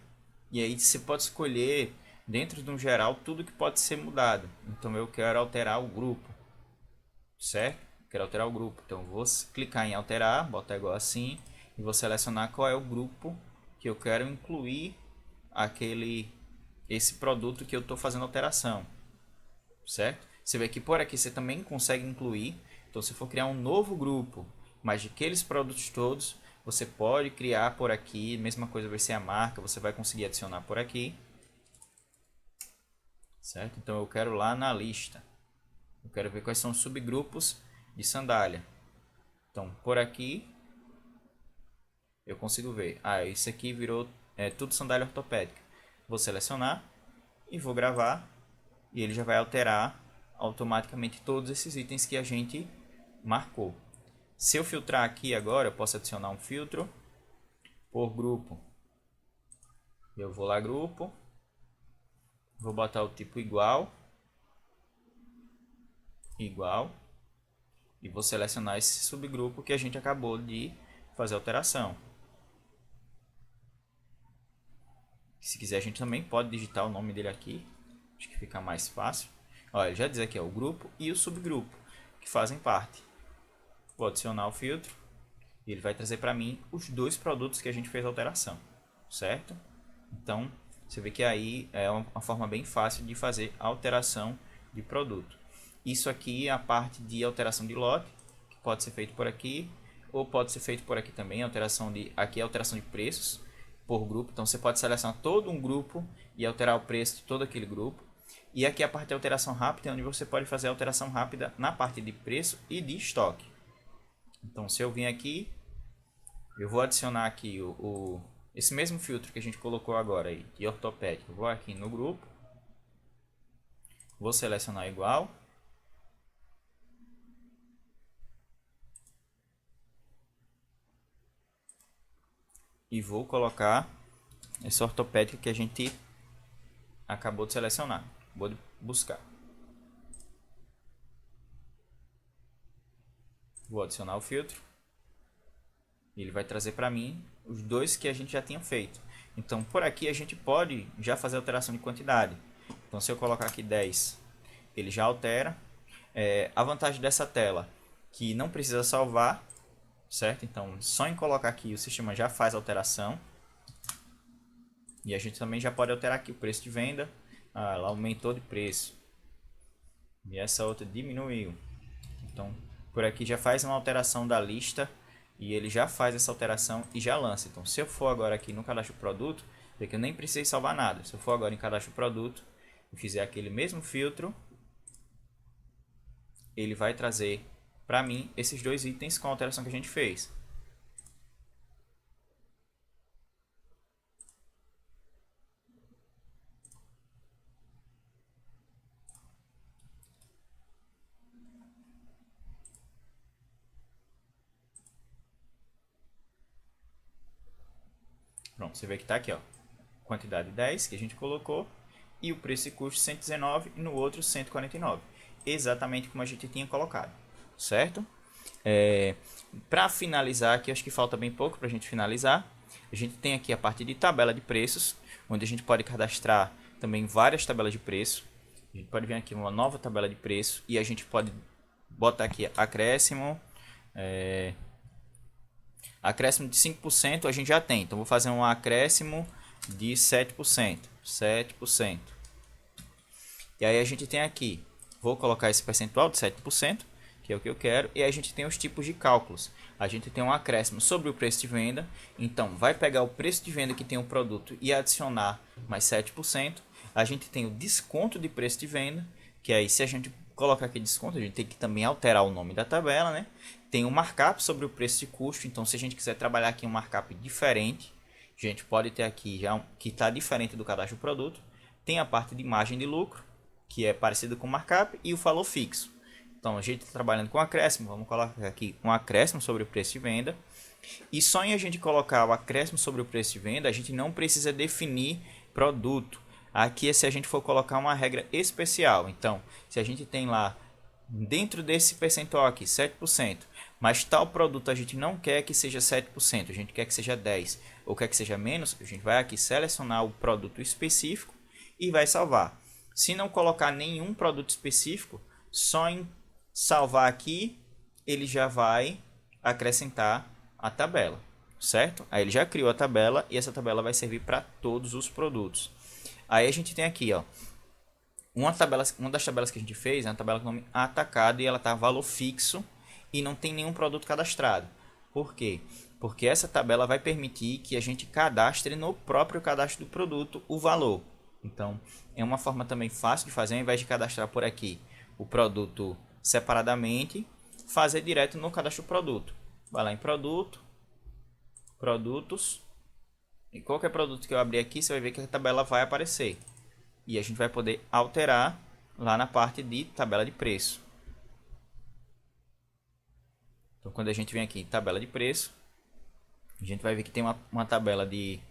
e aí você pode escolher dentro de um geral tudo que pode ser mudado. Então eu quero alterar o grupo, certo? Quero alterar o grupo, então vou clicar em alterar, botar igual assim e vou selecionar qual é o grupo que eu quero incluir esse produto que eu estou fazendo alteração, certo? Você vê que por aqui você também consegue incluir. Então se for criar um novo grupo, mas de aqueles produtos todos, você pode criar por aqui. Mesma coisa vai ser a marca, você vai conseguir adicionar por aqui, certo? Então eu quero lá na lista, eu quero ver quais são os subgrupos de sandália. Então por aqui eu consigo ver, isso aqui virou tudo sandália ortopédica. Vou selecionar e vou gravar e ele já vai alterar automaticamente todos esses itens que a gente marcou. Se eu filtrar aqui agora, eu posso adicionar um filtro por grupo. Eu vou lá, grupo, vou botar o tipo igual, e vou selecionar esse subgrupo que a gente acabou de fazer alteração. Se quiser a gente também pode digitar o nome dele aqui, acho que fica mais fácil. Olha, ele já diz aqui, o grupo e o subgrupo que fazem parte. Vou adicionar o filtro e ele vai trazer para mim os dois produtos que a gente fez a alteração, certo? Então você vê que aí é uma forma bem fácil de fazer a alteração de produto. Isso aqui é a parte de alteração de lote, que pode ser feito por aqui ou pode ser feito por aqui também. Aqui é alteração de preços por grupo, então você pode selecionar todo um grupo e alterar o preço de todo aquele grupo. E aqui a parte de alteração rápida, onde você pode fazer a alteração rápida na parte de preço e de estoque. Então se eu vim aqui, eu vou adicionar aqui esse mesmo filtro que a gente colocou agora aí, de ortopédico. Vou aqui no grupo, vou selecionar igual, e vou colocar esse ortopédico que a gente acabou de selecionar. Vou buscar, vou adicionar o filtro, ele vai trazer para mim os dois que a gente já tinha feito. Então por aqui a gente pode já fazer alteração de quantidade. Então se eu colocar aqui 10, ele já altera. A vantagem dessa tela que não precisa salvar, certo? Então só em colocar aqui o sistema já faz a alteração. E a gente também já pode alterar aqui o preço de venda. Ela aumentou de preço e essa outra diminuiu. Então por aqui já faz uma alteração da lista e ele já faz essa alteração e já lança. Então se eu for agora aqui no cadastro produto, vê que eu nem precisei salvar nada. Se eu for agora em cadastro produto e fizer aquele mesmo filtro, ele vai trazer para mim esses dois itens com a alteração que a gente fez. Pronto, você vê que está aqui, ó, quantidade 10 que a gente colocou e o preço e custo 119 e no outro 149, exatamente como a gente tinha colocado, certo? Para finalizar aqui, acho que falta bem pouco para a gente finalizar. A gente tem aqui a parte de tabela de preços, onde a gente pode cadastrar também várias tabelas de preço. A gente pode vir aqui uma nova tabela de preço e a gente pode botar aqui acréscimo. Acréscimo de 5% a gente já tem, então vou fazer um acréscimo de 7%. E aí a gente tem aqui, vou colocar esse percentual de 7%, que é o que eu quero, e aí a gente tem os tipos de cálculos. A gente tem um acréscimo sobre o preço de venda, então vai pegar o preço de venda que tem o produto e adicionar mais 7%. A gente tem o desconto de preço de venda, que aí se a gente colocar aqui desconto, a gente tem que também alterar o nome da tabela, né? Tem um markup sobre o preço de custo, então se a gente quiser trabalhar aqui um markup diferente, a gente pode ter aqui já que está diferente do cadastro do produto. Tem a parte de margem de lucro, que é parecido com o markup, e o valor fixo. Então a gente está trabalhando com acréscimo, vamos colocar aqui um acréscimo sobre o preço de venda. E só em a gente colocar o acréscimo sobre o preço de venda, a gente não precisa definir produto. Aqui é se a gente for colocar uma regra especial. Então, se a gente tem lá dentro desse percentual aqui 7%, mas tal produto a gente não quer que seja 7%, a gente quer que seja 10% ou quer que seja menos, a gente vai aqui selecionar o produto específico e vai salvar. Se não colocar nenhum produto específico, só em salvar aqui, ele já vai acrescentar a tabela, certo? Aí ele já criou a tabela e essa tabela vai servir para todos os produtos. Aí a gente tem aqui, ó, uma das tabelas que a gente fez é uma tabela com nome atacado e ela tá valor fixo e não tem nenhum produto cadastrado. Por quê? Porque essa tabela vai permitir que a gente cadastre no próprio cadastro do produto o valor. Então, é uma forma também fácil de fazer, ao invés de cadastrar por aqui o produto separadamente, fazer direto no cadastro do produto. Vai lá em produto, produtos, e qualquer produto que eu abrir aqui, você vai ver que a tabela vai aparecer. E a gente vai poder alterar lá na parte de tabela de preço. Então, quando a gente vem aqui em tabela de preço, a gente vai ver que tem uma tabela de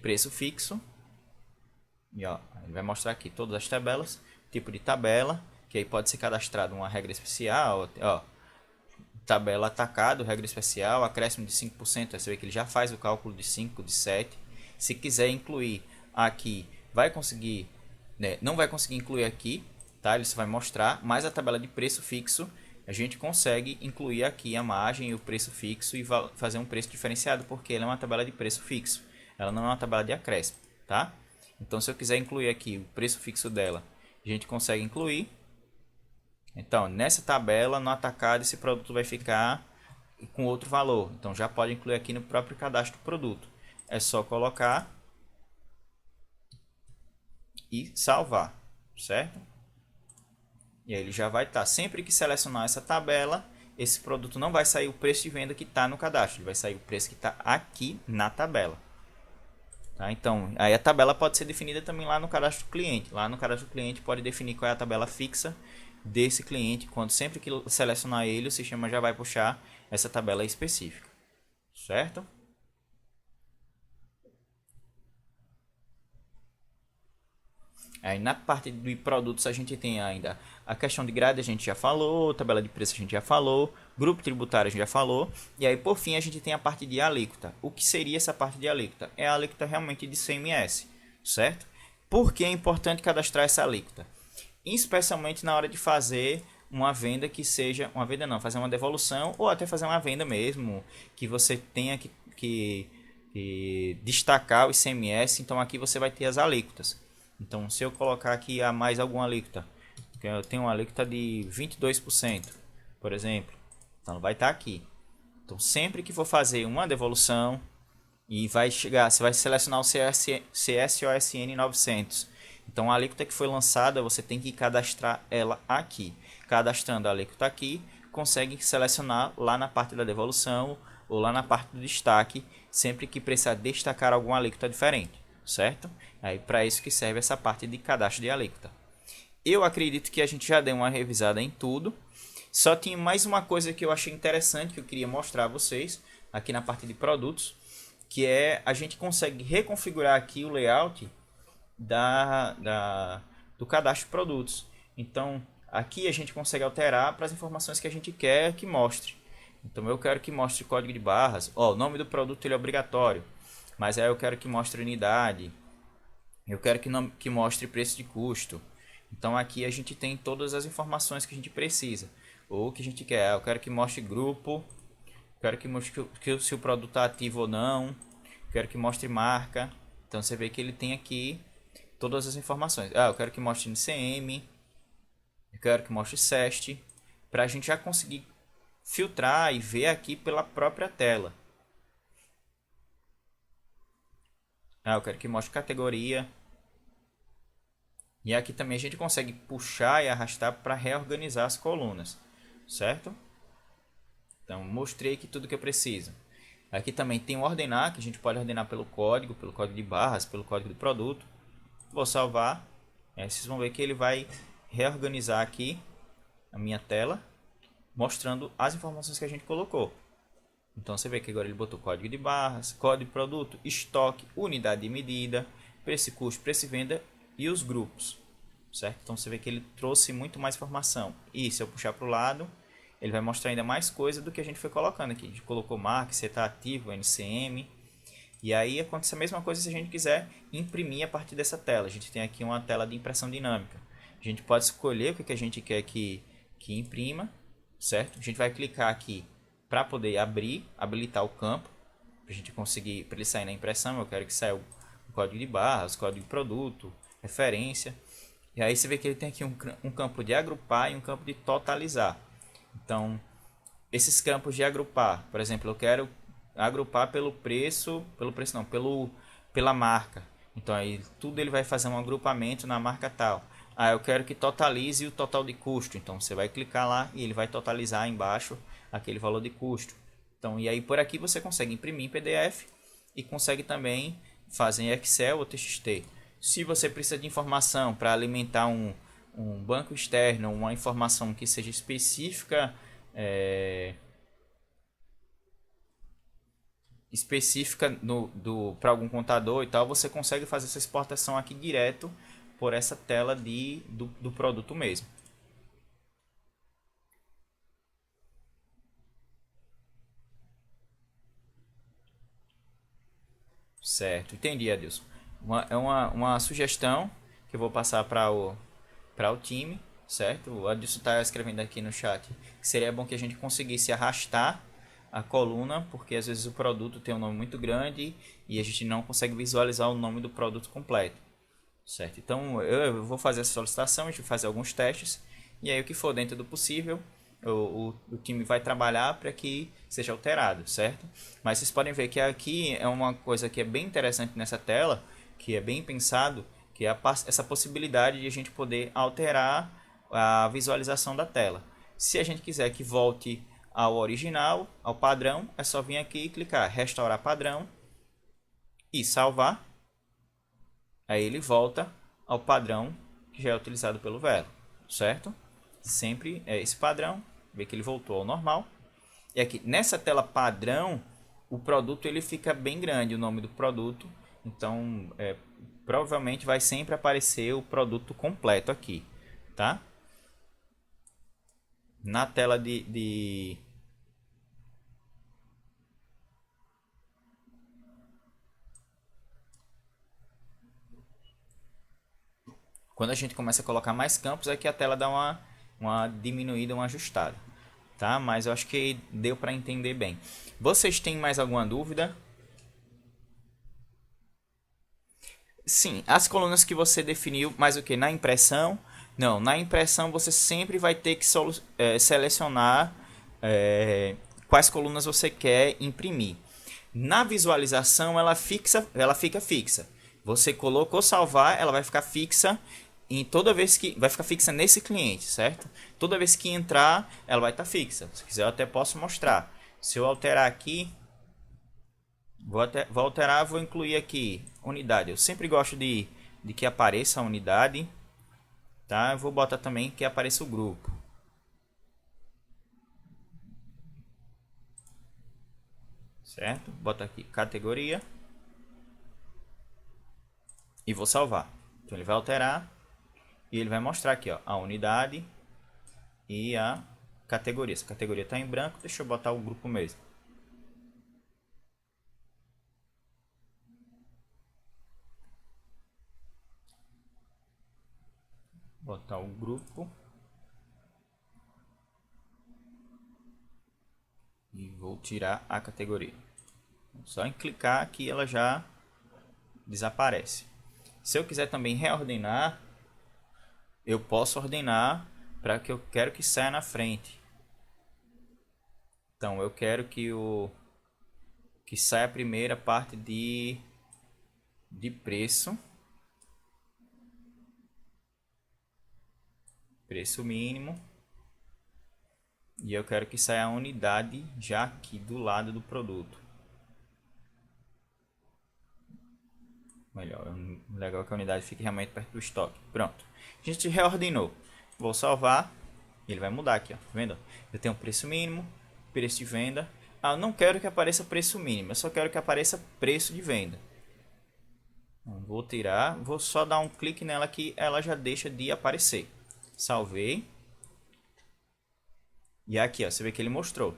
preço fixo. E ó, ele vai mostrar aqui todas as tabelas, tipo de tabela, que aí pode ser cadastrado uma regra especial, ó, tabela atacado, regra especial, acréscimo de 5%, aí você vê que ele já faz o cálculo de 5, de 7. Se quiser incluir aqui, vai conseguir, né, não vai conseguir incluir aqui, tá? Ele só vai mostrar, mas a tabela de preço fixo, a gente consegue incluir aqui a margem e o preço fixo e fazer um preço diferenciado, porque ela é uma tabela de preço fixo, ela não é uma tabela de acréscimo, tá? Então, se eu quiser incluir aqui o preço fixo dela, a gente consegue incluir. Então, nessa tabela, no atacado, esse produto vai ficar com outro valor. Então, já pode incluir aqui no próprio cadastro do produto. É só colocar e salvar, certo? E aí ele já vai estar. Sempre que selecionar essa tabela, esse produto não vai sair o preço de venda que está no cadastro. Ele vai sair o preço que está aqui na tabela. Tá? Então, aí a tabela pode ser definida também lá no cadastro do cliente. Lá no cadastro do cliente pode definir qual é a tabela fixa desse cliente. Quando sempre que selecionar ele, o sistema já vai puxar essa tabela específica, certo? Aí na parte de produtos a gente tem ainda a questão de grade, a gente já falou, tabela de preço a gente já falou, grupo tributário a gente já falou, e aí por fim a gente tem a parte de alíquota. O que seria essa parte de alíquota? É a alíquota realmente de CMS, certo? Por que é importante cadastrar essa alíquota? Especialmente na hora de fazer uma venda que seja, uma venda não, fazer uma devolução ou até fazer uma venda mesmo, que você tenha que destacar o ICMS, então aqui você vai ter as alíquotas. Então, se eu colocar aqui a mais alguma alíquota, eu tenho uma alíquota de 22%, por exemplo, então vai estar aqui. Então, sempre que for fazer uma devolução e vai chegar, você vai selecionar o CSOSN 900. Então, a alíquota que foi lançada, você tem que cadastrar ela aqui. Cadastrando a alíquota aqui, consegue selecionar lá na parte da devolução ou lá na parte do destaque, sempre que precisar destacar alguma alíquota diferente, certo? Aí para isso que serve essa parte de cadastro de alíquota. Eu acredito que a gente já deu uma revisada em tudo. Só tinha mais uma coisa que eu achei interessante que eu queria mostrar a vocês aqui na parte de produtos, que é a gente consegue reconfigurar aqui o layout do cadastro de produtos. Então aqui a gente consegue alterar para as informações que a gente quer que mostre. Então eu quero que mostre código de barras. O nome do produto ele é obrigatório, mas aí eu quero que mostre unidade. Eu quero que mostre preço de custo. Então aqui a gente tem todas as informações que a gente precisa. Ou que a gente quer. Eu quero que mostre grupo. Quero que mostre se o produto está ativo ou não. Quero que mostre marca. Então você vê que ele tem aqui todas as informações. Eu quero que mostre NCM. Eu quero que mostre SEST. Para a gente já conseguir filtrar e ver aqui pela própria tela. Eu quero que mostre categoria. E aqui também a gente consegue puxar e arrastar para reorganizar as colunas, certo? Então, mostrei aqui tudo que eu preciso. Aqui também tem o ordenar, que a gente pode ordenar pelo código de barras, pelo código do produto. Vou salvar. Vocês vão ver que ele vai reorganizar aqui a minha tela, mostrando as informações que a gente colocou. Então, você vê que agora ele botou código de barras, código de produto, estoque, unidade de medida, preço e custo, preço e venda e os grupos, certo? Então, você vê que ele trouxe muito mais informação. E se eu puxar para o lado, ele vai mostrar ainda mais coisa do que a gente foi colocando aqui. A gente colocou marca, se está ativo, NCM. E aí acontece a mesma coisa se a gente quiser imprimir a partir dessa tela. A gente tem aqui uma tela de impressão dinâmica. A gente pode escolher o que a gente quer que imprima, certo? A gente vai clicar aqui para poder habilitar o campo, para a gente conseguir, para ele sair na impressão. Eu quero que saia o código de barras, código de produto, referência. E aí você vê que ele tem aqui um campo de agrupar e um campo de totalizar. Então, esses campos de agrupar, por exemplo, eu quero agrupar pela marca. Então, aí tudo ele vai fazer um agrupamento na marca tal. Eu quero que totalize o total de custo. Então, você vai clicar lá e ele vai totalizar embaixo aquele valor de custo. Então, e aí por aqui você consegue imprimir em PDF e consegue também fazer em Excel ou TXT. Se você precisa de informação para alimentar um banco externo, uma informação que seja específica, para algum contador e tal, você consegue fazer essa exportação aqui direto por essa tela do produto mesmo. Certo, entendi, Adilson. Uma sugestão que eu vou passar para o time, certo? O Adilson está escrevendo aqui no chat que seria bom que a gente conseguisse arrastar a coluna, porque às vezes o produto tem um nome muito grande e a gente não consegue visualizar o nome do produto completo, certo? Então eu vou fazer essa solicitação, a gente vai fazer alguns testes e aí o que for dentro do possível o time vai trabalhar para que seja alterado, certo? Mas vocês podem ver que aqui é uma coisa que é bem interessante nessa tela, que é bem pensado, que é essa possibilidade de a gente poder alterar a visualização da tela. Se a gente quiser que volte ao original, ao padrão, é só vir aqui e clicar restaurar padrão e salvar. Aí ele volta ao padrão que já é utilizado pelo Velo, certo? Sempre é esse padrão, vê que ele voltou ao normal. E aqui nessa tela padrão, o produto ele fica bem grande, o nome do produto. Então, provavelmente vai sempre aparecer o produto completo aqui, tá? Na tela Quando a gente começa a colocar mais campos, é que a tela dá uma diminuída, uma ajustada, tá? Mas eu acho que deu para entender bem. Vocês têm mais alguma dúvida? Sim, as colunas que você definiu, mas o que? Na impressão? Não, na impressão você sempre vai ter que selecionar quais colunas você quer imprimir. Na visualização ela fica fixa. Você colocou salvar, ela vai ficar fixa em toda vez que vai ficar fixa nesse cliente, certo? Toda vez que entrar, ela vai estar fixa. Se quiser eu até posso mostrar. Se eu alterar aqui, vou alterar, vou incluir aqui unidade. Eu sempre gosto de que apareça a unidade, tá? Eu vou botar também que apareça o grupo. Certo? Bota aqui categoria e vou salvar. Então ele vai alterar e ele vai mostrar aqui, ó, a unidade e a categoria. Essa categoria está em branco, deixa eu botar o grupo mesmo. Botar o grupo e vou tirar a categoria. Só em clicar aqui ela já desaparece. Se eu quiser também reordenar, eu posso ordenar para que eu quero que saia na frente. Então eu quero que saia a primeira parte de preço. preço mínimo. E eu quero que saia a unidade já aqui do lado do produto. Melhor, legal que a unidade fique realmente perto do estoque. Pronto. A gente reordenou. Vou salvar. Ele vai mudar aqui, ó. Tá vendo? Eu tenho preço mínimo, preço de venda. Ah, eu não quero que apareça preço mínimo. Eu só quero que apareça preço de venda. Vou tirar. Vou só dar um clique nela que ela já deixa de aparecer. Salvei. E aqui, ó, você vê que ele mostrou.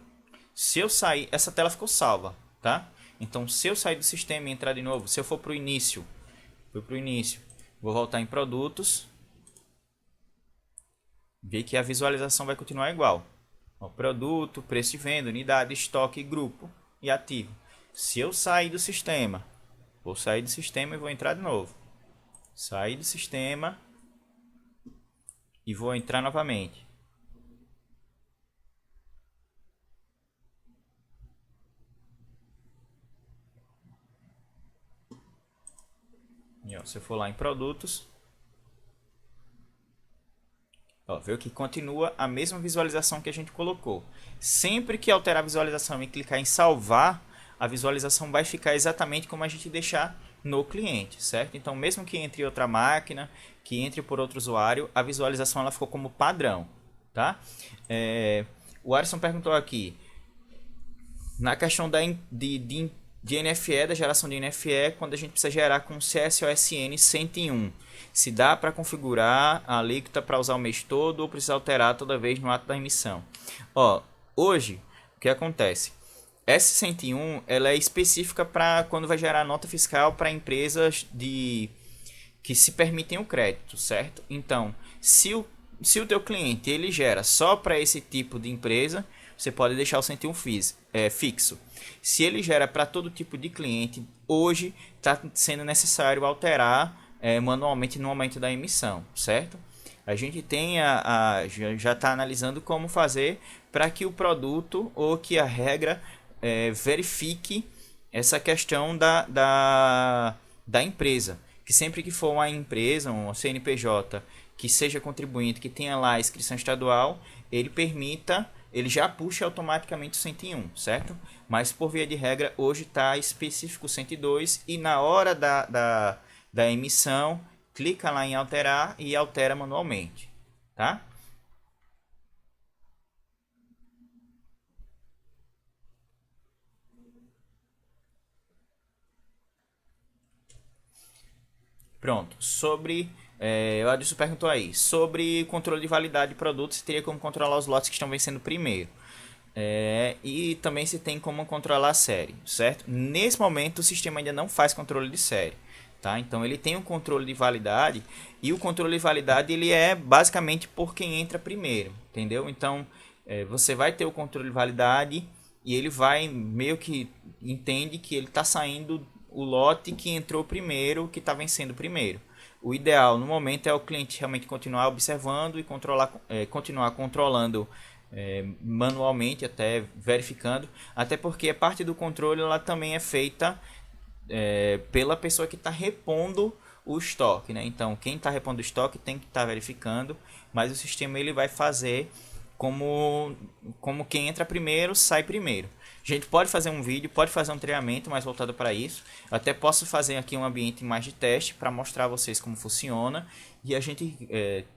Se eu sair, essa tela ficou salva, tá? Então, se eu sair do sistema e entrar de novo, se eu for para o início, vou voltar em produtos, ver que a visualização vai continuar igual. Ó, produto, preço de venda, unidade, estoque, grupo e ativo. Se eu sair do sistema, vou sair do sistema e vou entrar de novo. Sair do sistema e vou entrar novamente. E, ó, se eu for lá em produtos, ó, viu que continua a mesma visualização que a gente colocou. Sempre que alterar a visualização e clicar em salvar, a visualização vai ficar exatamente como a gente deixar no cliente, certo? Então, mesmo que entre outra máquina, que entre por outro usuário, a visualização ela ficou como padrão, tá? O Alisson perguntou aqui, na questão de NFE, da geração de NFE, quando a gente precisa gerar com CSOSN 101. Se dá para configurar a alíquota para usar o mês todo ou precisa alterar toda vez no ato da emissão. Ó, hoje, o que acontece? S101 ela é específica para quando vai gerar nota fiscal para empresas que se permitem o crédito, certo? Então, se o teu cliente ele gera só para esse tipo de empresa, você pode deixar o 101 fixo. Se ele gera para todo tipo de cliente, hoje está sendo necessário alterar manualmente no momento da emissão, certo? A gente tem já está analisando como fazer para que o produto ou que a regra verifique essa questão da empresa. Que sempre que for uma empresa, um CNPJ, que seja contribuinte, que tenha lá a inscrição estadual, ele já puxa automaticamente o 101, certo? Mas por via de regra, hoje está específico 102 e na hora da emissão, clica lá em alterar e altera manualmente, tá? Pronto, o Adilson perguntou aí, sobre controle de validade de produtos, se teria como controlar os lotes que estão vencendo primeiro. E também se tem como controlar a série, certo? Nesse momento o sistema ainda não faz controle de série, tá? Então ele tem um controle de validade e o controle de validade ele é basicamente por quem entra primeiro, entendeu? Então você vai ter o controle de validade e ele vai meio que entende que ele está saindo o lote que entrou primeiro, que está vencendo primeiro. O ideal no momento é o cliente realmente continuar observando e continuar controlando manualmente, até verificando, até porque a parte do controle ela também é feita pela pessoa que está repondo o estoque, né? Então quem está repondo o estoque tem que estar verificando, mas o sistema ele vai fazer como quem entra primeiro sai primeiro. A gente pode fazer um vídeo, pode fazer um treinamento mais voltado para isso. Eu até posso fazer aqui um ambiente mais de teste para mostrar a vocês como funciona e a gente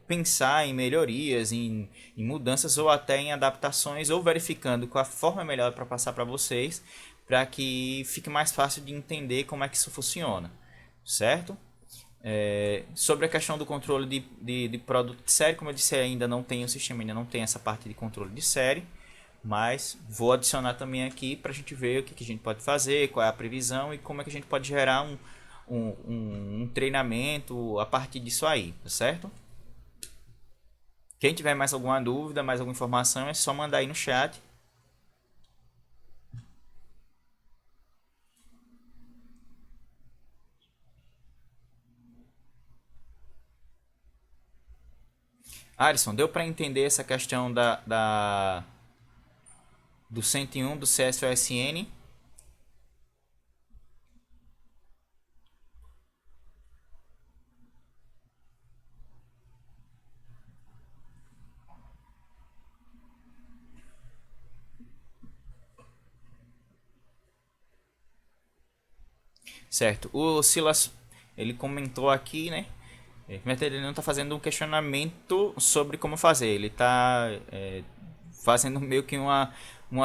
pensar em melhorias, em mudanças ou até em adaptações ou verificando qual a forma melhor para passar para vocês, para que fique mais fácil de entender como é que isso funciona, certo? Sobre a questão do controle de produto de série, como eu disse, ainda não tem o sistema, ainda não tem essa parte de controle de série, mas vou adicionar também aqui para a gente ver o que a gente pode fazer, qual é a previsão e como é que a gente pode gerar um treinamento a partir disso aí, tá certo? Quem tiver mais alguma dúvida, mais alguma informação, é só mandar aí no chat. Alisson, deu para entender essa questão do 101 do CSOSN? Certo. O Silas, ele comentou aqui, né? Mas ele não está fazendo um questionamento sobre como fazer. Ele está fazendo meio que uma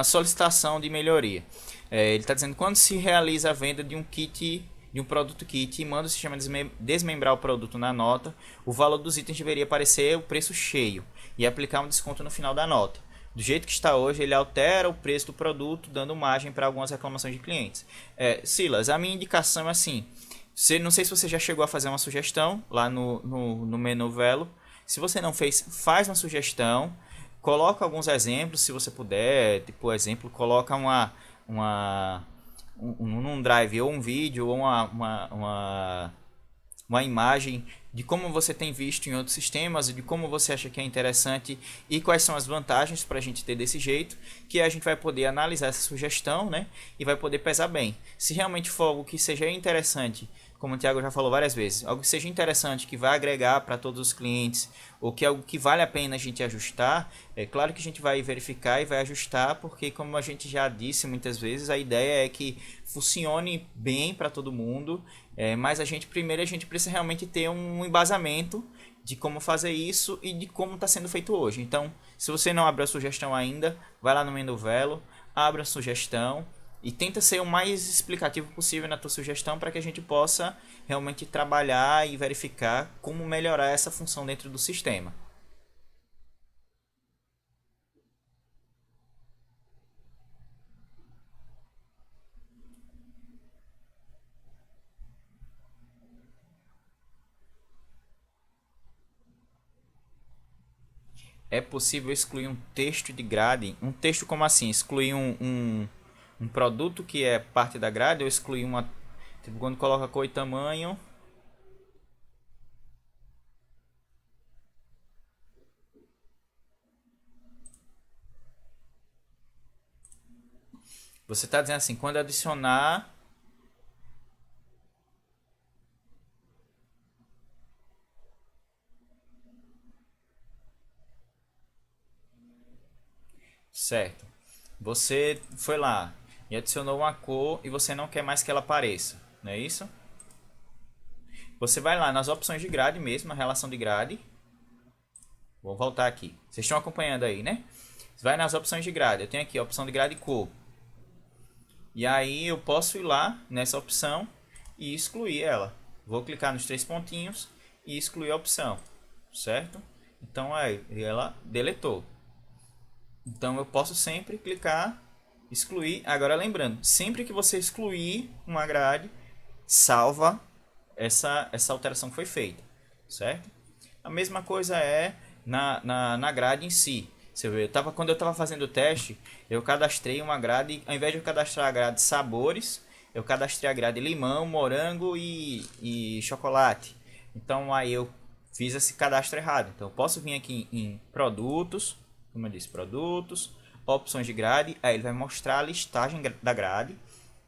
solicitação de melhoria. Ele está dizendo que quando se realiza a venda de um kit, de um produto kit, e manda o sistema desmembrar o produto na nota, o valor dos itens deveria aparecer o preço cheio e aplicar um desconto no final da nota. Do jeito que está hoje, ele altera o preço do produto, dando margem para algumas reclamações de clientes. Silas, a minha indicação é assim: não sei se você já chegou a fazer uma sugestão lá no menu Velo. Se você não fez, faz uma sugestão. Coloca alguns exemplos, se você puder. Tipo, exemplo, coloca um drive ou um vídeo ou uma imagem de como você tem visto em outros sistemas, de como você acha que é interessante e quais são as vantagens para a gente ter desse jeito, que a gente vai poder analisar essa sugestão, né? E vai poder pesar bem. Se realmente for algo que seja interessante, como o Thiago já falou várias vezes, algo que seja interessante, que vai agregar para todos os clientes, ou que é algo que vale a pena a gente ajustar, é claro que a gente vai verificar e vai ajustar, porque como a gente já disse muitas vezes, a ideia é que funcione bem para todo mundo, mas a gente precisa realmente ter um embasamento de como fazer isso e de como está sendo feito hoje. Então, se você não abriu a sugestão ainda, vai lá no menu Velo, abre a sugestão, e tenta ser o mais explicativo possível na tua sugestão para que a gente possa realmente trabalhar e verificar como melhorar essa função dentro do sistema. É possível excluir um texto de grade? Um texto como assim? Excluir um produto que é parte da grade ou excluir uma... Tipo, quando coloca cor e tamanho... Você está dizendo assim, quando adicionar... Certo. Você foi lá e adicionou uma cor e você não quer mais que ela apareça, não é isso? Você vai lá nas opções de grade mesmo, na relação de grade. Vou voltar aqui. Vocês estão acompanhando aí, né? Você vai nas opções de grade. Eu tenho aqui a opção de grade cor. E aí eu posso ir lá nessa opção e excluir ela. Vou clicar nos três pontinhos e excluir a opção, certo? Então aí ela deletou. Então eu posso sempre clicar, excluir. Agora lembrando, sempre que você excluir uma grade, salva essa alteração que foi feita, certo? A mesma coisa é na grade em si. Você vê, quando eu estava fazendo o teste, eu cadastrei uma grade, ao invés de eu cadastrar a grade sabores, eu cadastrei a grade limão, morango e chocolate. Então aí eu fiz esse cadastro errado. Então eu posso vir aqui em produtos, como eu disse, produtos, opções de grade, aí ele vai mostrar a listagem da grade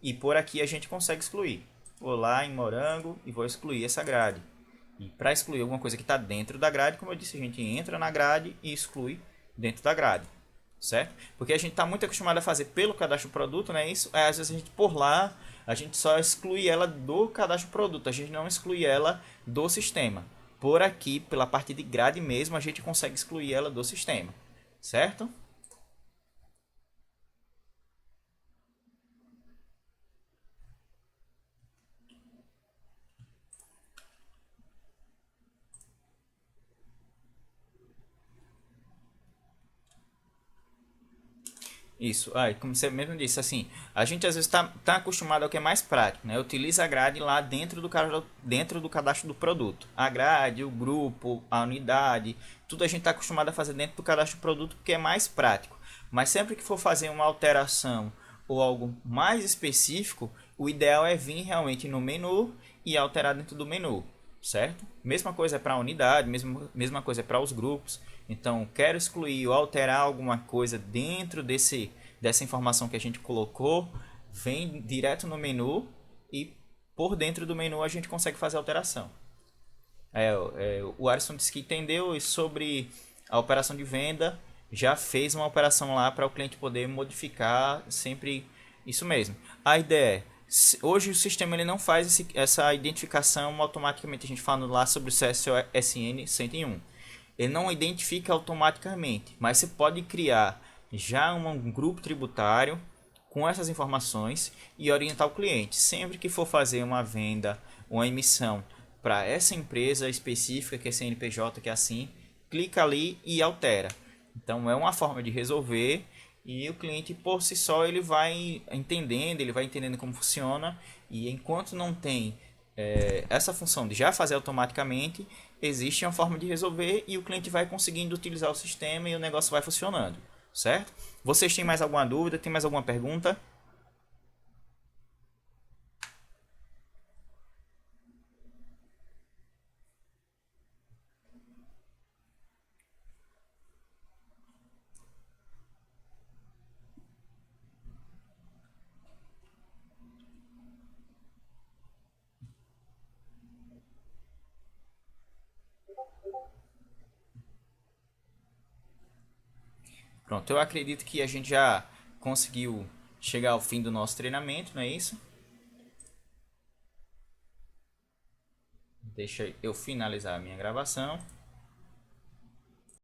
e por aqui a gente consegue excluir. Vou lá em morango e vou excluir essa grade. E para excluir alguma coisa que está dentro da grade, como eu disse, a gente entra na grade e exclui dentro da grade, certo? Porque a gente está muito acostumado a fazer pelo cadastro produto, né? Isso, às vezes a gente por lá, a gente só exclui ela do cadastro produto, a gente não exclui ela do sistema. Por aqui, pela parte de grade mesmo, a gente consegue excluir ela do sistema, certo? Isso, como você mesmo disse, assim, a gente às vezes tá acostumado ao que é mais prático, né? Utiliza a grade lá dentro do cadastro do produto. A grade, o grupo, a unidade, tudo a gente está acostumado a fazer dentro do cadastro do produto porque é mais prático. Mas sempre que for fazer uma alteração ou algo mais específico, o ideal é vir realmente no menu e alterar dentro do menu, certo? Mesma coisa é para a unidade, mesma coisa é para os grupos. Então, quero excluir ou alterar alguma coisa dentro dessa informação que a gente colocou, vem direto no menu e por dentro do menu a gente consegue fazer a alteração. O Alisson disse que entendeu sobre a operação de venda, já fez uma operação lá para o cliente poder modificar sempre isso mesmo. A ideia Hoje o sistema ele não faz essa identificação automaticamente. A gente falando lá sobre o CSN 101. Ele não identifica automaticamente, mas você pode criar já um grupo tributário com essas informações e orientar o cliente. Sempre que for fazer uma venda, uma emissão para essa empresa específica, que é CNPJ, que é assim, clica ali e altera. Então é uma forma de resolver e o cliente por si só ele vai entendendo como funciona, e enquanto não tem essa função de já fazer automaticamente, existe uma forma de resolver e o cliente vai conseguindo utilizar o sistema e o negócio vai funcionando, certo? Vocês têm mais alguma dúvida? Tem mais alguma pergunta? Pronto, eu acredito que a gente já conseguiu chegar ao fim do nosso treinamento, não é isso? Deixa eu finalizar a minha gravação.